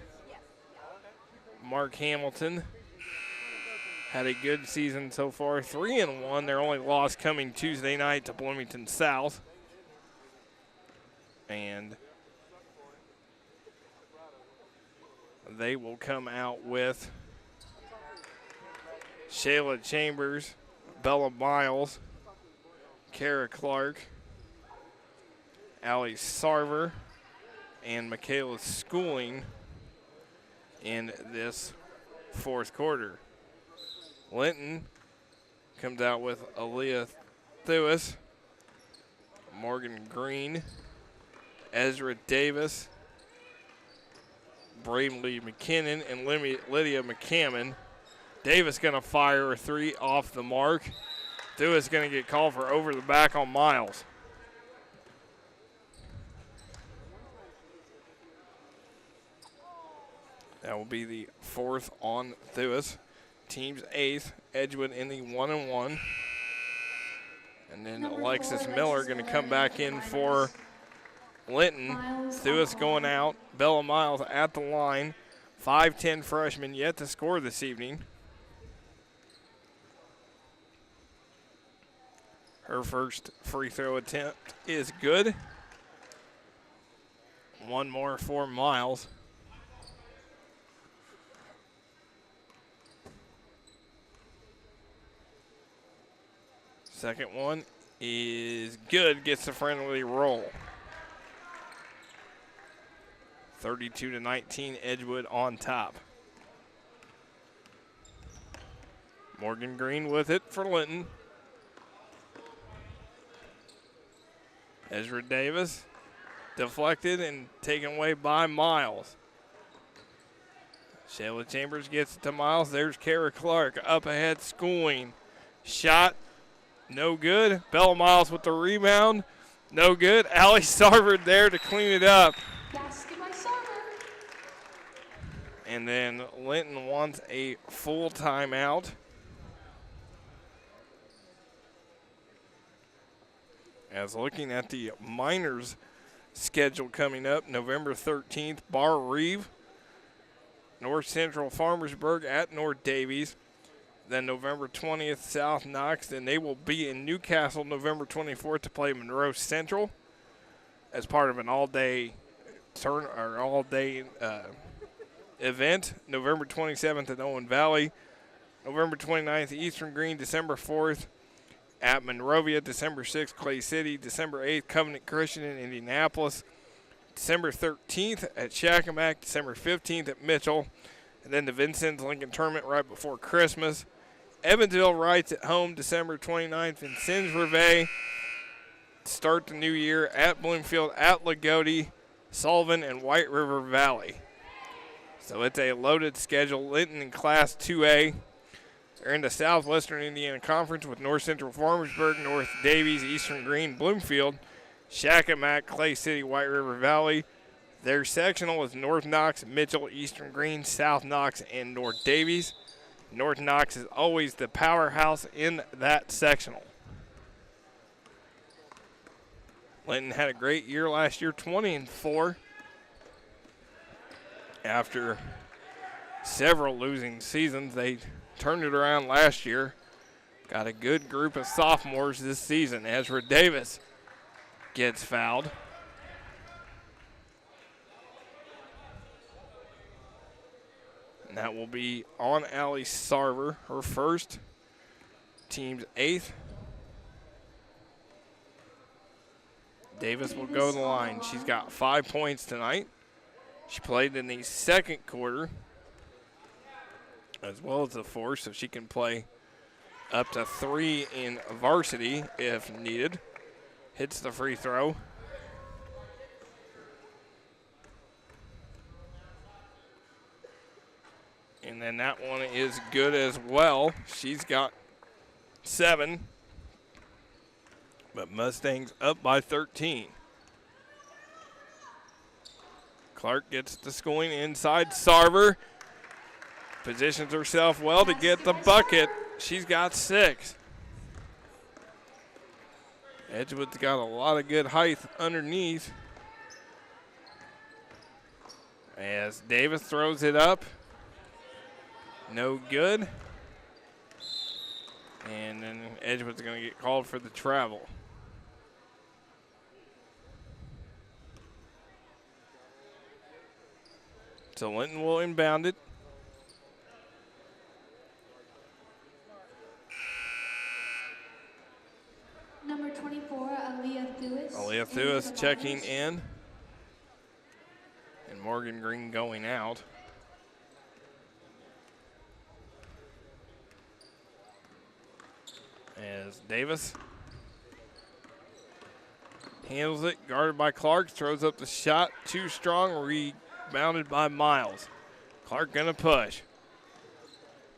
Mark Hamilton. Had a good season so far, 3-1. Their only loss coming Tuesday night to Bloomington South. And they will come out with Shayla Chambers, Bella Miles, Kara Clark, Allie Sarver, and Michaela Schooling in this fourth quarter. Linton comes out with Aaliyah Thewis, Morgan Green, Ezra Davis, Bramley McKinnon, and Lydia McCammon. Davis going to fire a three off the mark. Thewis going to get called for over the back on Miles. That will be the fourth on Thewis. Team's eighth. Edgewood in the 1-1. And then Alexis Miller going to come back in for Linton. Thewis going out. Bella Miles at the line. 5'10" freshman yet to score this evening. Her first free throw attempt is good. One more for Miles. Second one is good, gets the friendly roll. 32-19, Edgewood on top. Morgan Green with it for Linton. Ezra Davis deflected and taken away by Miles. Shayla Chambers gets it to Miles. There's Kara Clark up ahead, Schooling. Shot, no good. Bella Miles with the rebound, no good. Allie Sarver there to clean it up. Basket by Sarver. And then Linton wants a full timeout. As looking at the Miners schedule coming up, November 13th, Bar Reeve, North Central Farmersburg at North Davies. Then November 20th, South Knox. Then they will be in Newcastle November 24th to play Monroe Central as part of an all-day event. November 27th at Owen Valley. November 29th, Eastern Green. December 4th. At Monrovia, December 6th, Clay City. December 8th, Covenant Christian in Indianapolis. December 13th at Shakamak. December 15th at Mitchell. And then the Vincennes Lincoln Tournament right before Christmas. Evansville Wrights at home December 29th. Vincennes Reveille. Start the new year at Bloomfield, at Lagodi, Sullivan, and White River Valley. So it's a loaded schedule. Linton in Class 2A. They're in the Southwestern Indiana Conference with North Central Farmersburg, North Davies, Eastern Green, Bloomfield, Shakamak, Clay City, White River Valley. Their sectional is North Knox, Mitchell, Eastern Green, South Knox, and North Davies. North Knox is always the powerhouse in that sectional. Linton had a great year last year, 20-4. After several losing seasons, they turned it around last year. Got a good group of sophomores this season. Ezra Davis gets fouled. And that will be on Allie Sarver, her first, team's eighth. Davis will go to the line. She's got 5 points tonight. She played in the second quarter as well as the fourth, so she can play up to 3 in varsity if needed. Hits the free throw. And then that one is good as well. She's got 7. But Mustangs up by 13. Clark gets the Schooling inside. Sarver positions herself well to get the bucket. She's got 6. Edgewood's got a lot of good height underneath. As Davis throws it up. No good. And then Edgewood's going to get called for the travel. So Linton will inbound it. Number 24, Aaliyah Thewis. Aaliyah Thewis checking in. And Morgan Green going out. As Davis handles it, guarded by Clark, throws up the shot, too strong, rebounded by Miles. Clark gonna push.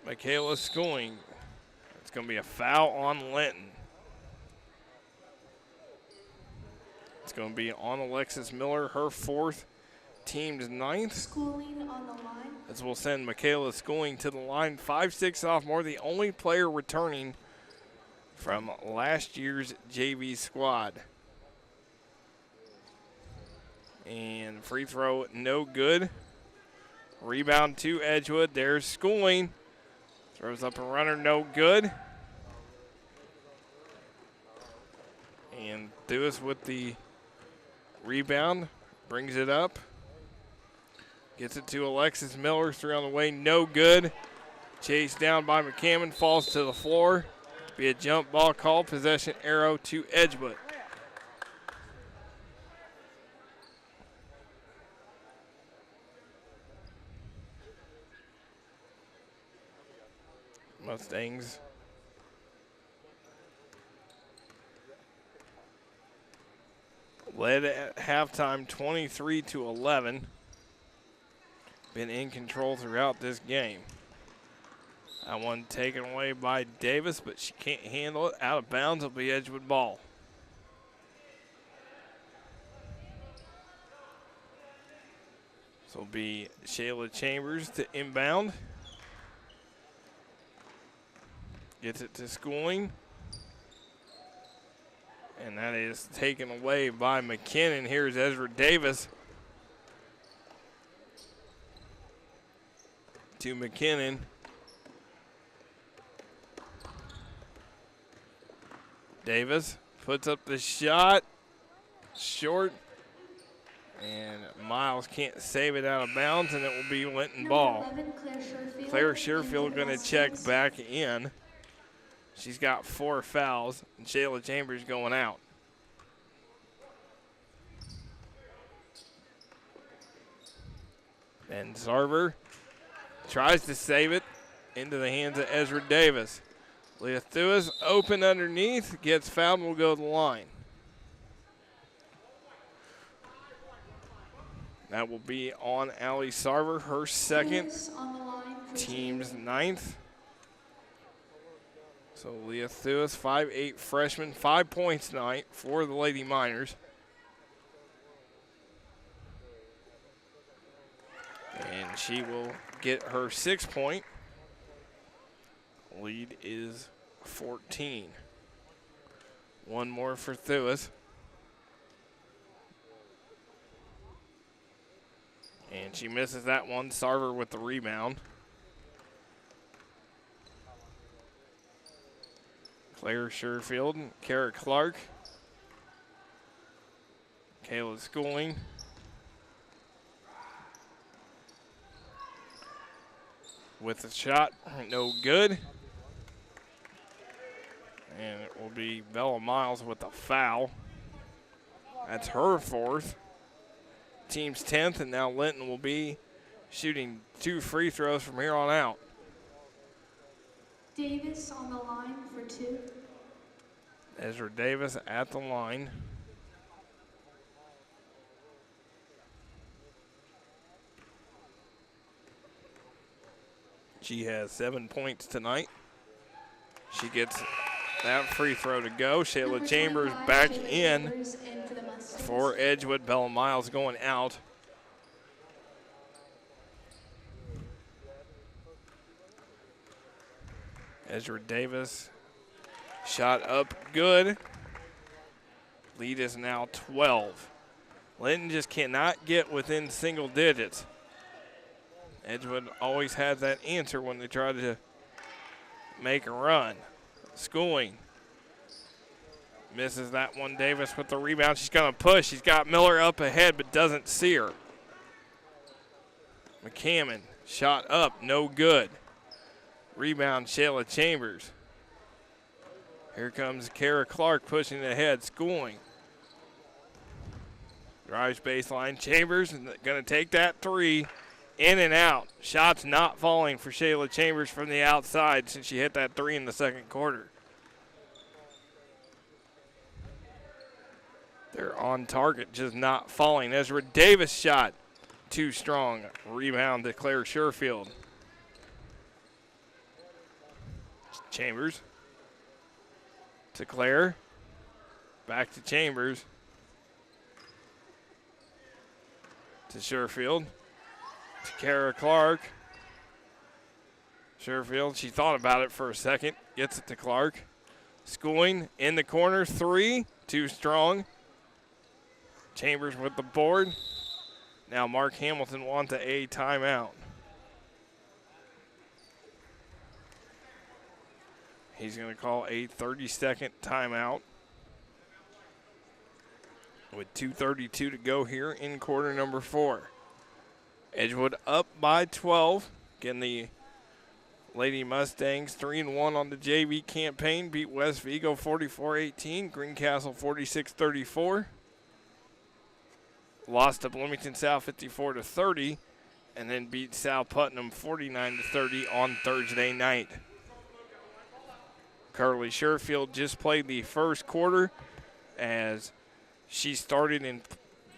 Michaela Schooling. It's gonna be a foul on Linton. It's gonna be on Alexis Miller, her fourth, team's ninth. Schooling on the line. As we'll send Michaela Schooling to the line. 5'6" sophomore, the only player returning from last year's JV squad. And free throw, no good. Rebound to Edgewood. There's Schooling. Throws up a runner, no good. And Thewis with the rebound, brings it up. Gets it to Alexis Miller, three on the way, no good. Chased down by McCammon, falls to the floor. Be a jump ball call, possession arrow to Edgewood. Mustangs led at halftime 23-11. Been in control throughout this game. That one taken away by Davis, but she can't handle it. Out of bounds, it'll be Edgewood ball. So it'll be Shayla Chambers to inbound. Gets it to Schooling. And that is taken away by McKinnon. Here's Ezra Davis. To McKinnon. Davis puts up the shot. Short. And Miles can't save it out of bounds, and it will be Linton ball. 11, Claire Sherfield going to check back in. She's got 4 fouls, and Shayla Chambers going out. And Sarver tries to save it into the hands of Ezra Davis. Leah Thewis open underneath, gets fouled, will go to the line. That will be on Allie Sarver, her second, team's ninth. So Leah Thewis, 5'8" freshman, 5 points tonight for the Lady Miners. And she will get her 6-point. Lead is 14. One more for Thewis. And she misses that one. Sarver with the rebound. Claire Sherfield, Kara Clark, Kayla Schooling. With the shot, no good. And it will be Bella Miles with a foul. That's her 4th. Team's 10th, and now Linton will be shooting 2 free throws from here on out. Davis on the line for 2. Ezra Davis at the line. She has 7 points tonight. She gets that free throw to go. Shayla Chambers back in for Edgewood. Bella Miles going out. Ezra Davis, shot up good. Lead is now 12. Linton just cannot get within single digits. Edgewood always has that answer when they try to make a run. Schooling misses that one. Davis with the rebound. She's going to push. She's got Miller up ahead but doesn't see her. McCammon, shot up, no good. Rebound, Shayla Chambers. Here comes Kara Clark pushing ahead, schooling. Drives baseline. Chambers going to take that three. In and out. Shots not falling for Shayla Chambers from the outside since she hit that three in the second quarter. They're on target, just not falling. Ezra Davis shot too strong. Rebound to Claire Sherfield. Chambers to Claire. Back to Chambers. To Sherfield. To Kara Clark. Sherfield, she thought about it for a second. Gets it to Clark. Schooling in the corner. Three. Too strong. Chambers with the board. Now Mark Hamilton wants a timeout. He's going to call a 30-second timeout. With 2:32 to go here in quarter number 4. Edgewood up by 12. Again, the Lady Mustangs 3-1 on the JV campaign. Beat West Vigo 44-18. Greencastle 46-34. Lost to Bloomington South 54-30. And then beat South Putnam 49-30 on Thursday night. Carly Sherfield just played the first quarter as she started in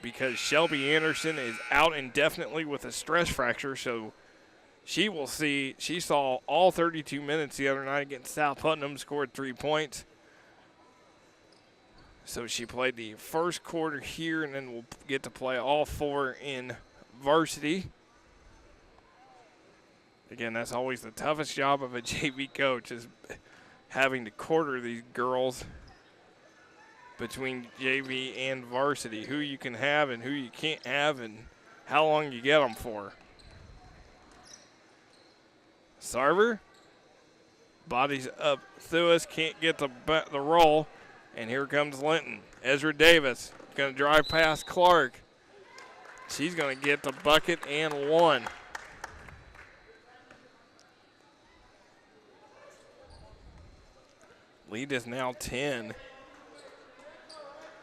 because Shelby Anderson is out indefinitely with a stress fracture, so she saw all 32 minutes the other night against South Putnam, scored 3 points. So she played the first quarter here, and then we'll get to play all 4 in varsity. Again, that's always the toughest job of a JV coach, is having to quarter these girls between JV and varsity, who you can have and who you can't have and how long you get them for. Sarver, bodies up through us, can't get the roll, and here comes Linton. Ezra Davis going to drive past Clark. She's going to get the bucket and one. Lead is now 10.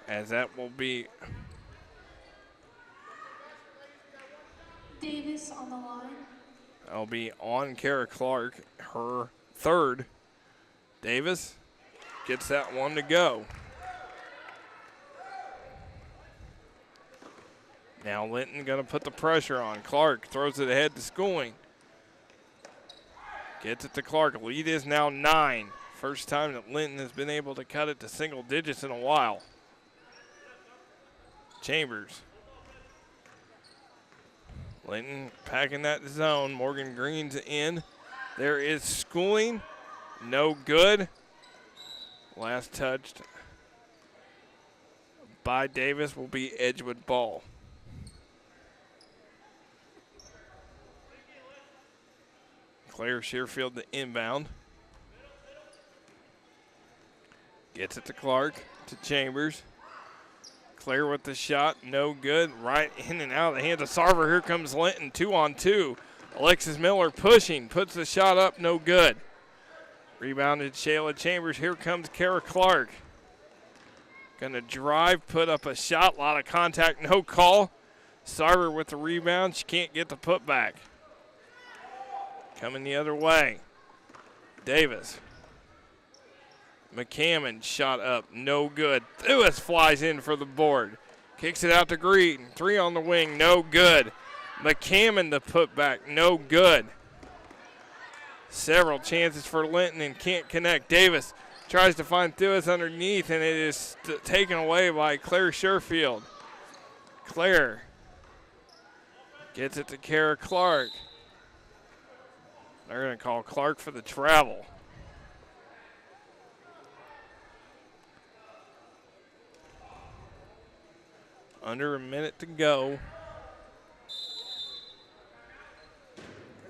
As that will be Davis on the line. That'll be on Kara Clark, her third. Davis gets that one to go. Now Linton going to put the pressure on. Clark throws it ahead to Schooling. Gets it to Clark. Lead is now 9. First time that Linton has been able to cut it to single digits in a while. Chambers. Linton packing that zone. Morgan Green's in. There is Schooling. No good. Last touched by Davis will be Edgewood ball. Claire Sherfield the inbound. Gets it to Clark, to Chambers. Claire with the shot, no good. Right in and out of the hands of Sarver. Here comes Linton, 2-on-2. Alexis Miller pushing, puts the shot up, no good. Rebounded Shayla Chambers. Here comes Kara Clark. Gonna drive, put up a shot, a lot of contact, no call. Sarver with the rebound, she can't get the putback. Coming the other way. Davis. McCammon shot up, no good. Lewis flies in for the board. Kicks it out to Green. 3 on the wing, no good. McCammon the putback, no good. Several chances for Linton and can't connect. Davis tries to find Lewis underneath, and it is taken away by Claire Sherfield. Claire gets it to Kara Clark. They're going to call Clark for the travel. Under a minute to go.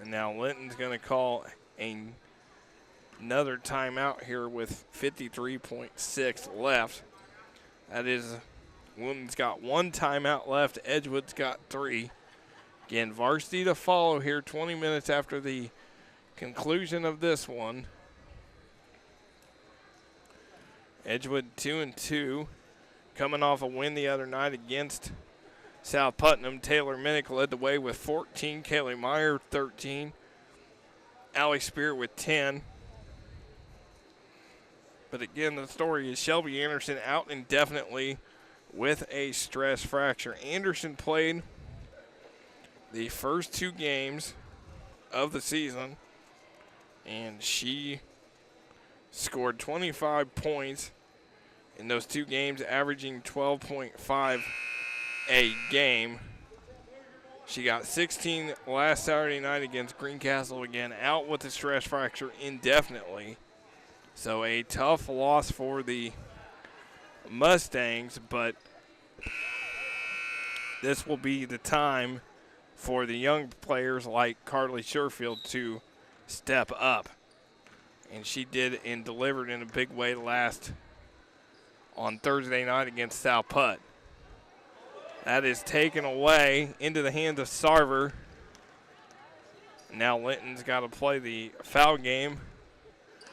And now Linton's going to call another timeout here with 53.6 left. That is, Linton's got 1 timeout left. Edgewood's got 3. Again, varsity to follow here 20 minutes after the conclusion of this one. Edgewood 2-2, coming off a win the other night against South Putnam. Taylor Minnick led the way with 14, Kaylee Meyer 13, Allie Spear with 10. But again, the story is Shelby Anderson out indefinitely with a stress fracture. Anderson played the first 2 games of the season, and she scored 25 points in those 2 games, averaging 12.5 a game. She got 16 last Saturday night against Greencastle, again out with a stress fracture indefinitely. So a tough loss for the Mustangs, but this will be the time for the young players like Carly Sherfield to step up. And she did and delivered in a big way on Thursday night against South Putt. That is taken away into the hands of Sarver. Now Linton's got to play the foul game.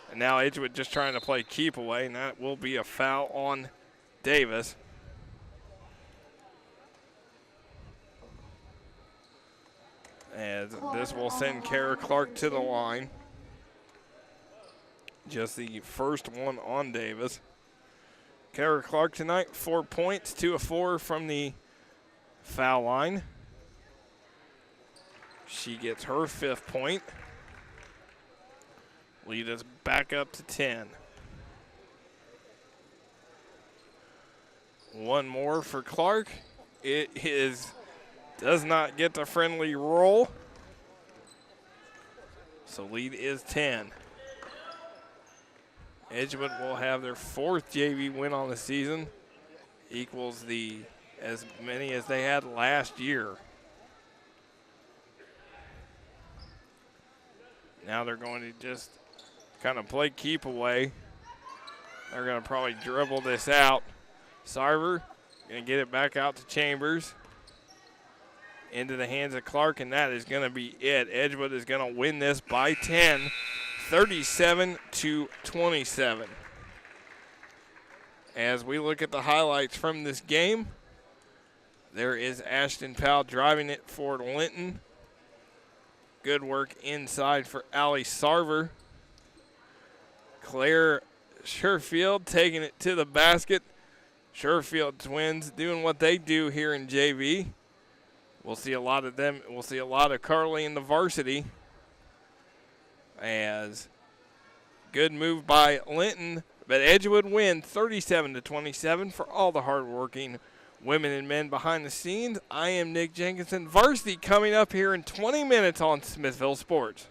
And now Edgewood just trying to play keep away, and that will be a foul on Davis. As this will send Kara Clark to the line. Just the first one on Davis. Kara Clark tonight, 4 points, 2 of 4 from the foul line. She gets her 5th point. Lead us back up to 10. One more for Clark. Does not get the friendly roll. So lead is 10. Edgewood will have their 4th JV win on the season. Equals as many as they had last year. Now they're going to just kind of play keep away. They're going to probably dribble this out. Sarver going to get it back out to Chambers. Into the hands of Clark, and that is going to be it. Edgewood is going to win this by 10, 37-27. As we look at the highlights from this game, there is Ashton Powell driving it for Linton. Good work inside for Allie Sarver. Claire Sherfield taking it to the basket. Sherfield twins doing what they do here in JV. We'll see a lot of them. We'll see a lot of Carly in the varsity. As good move by Linton, but Edgewood win 37-27 for all the hardworking women and men behind the scenes. I am Nick Jenkinson. Varsity coming up here in 20 minutes on Smithville Sports.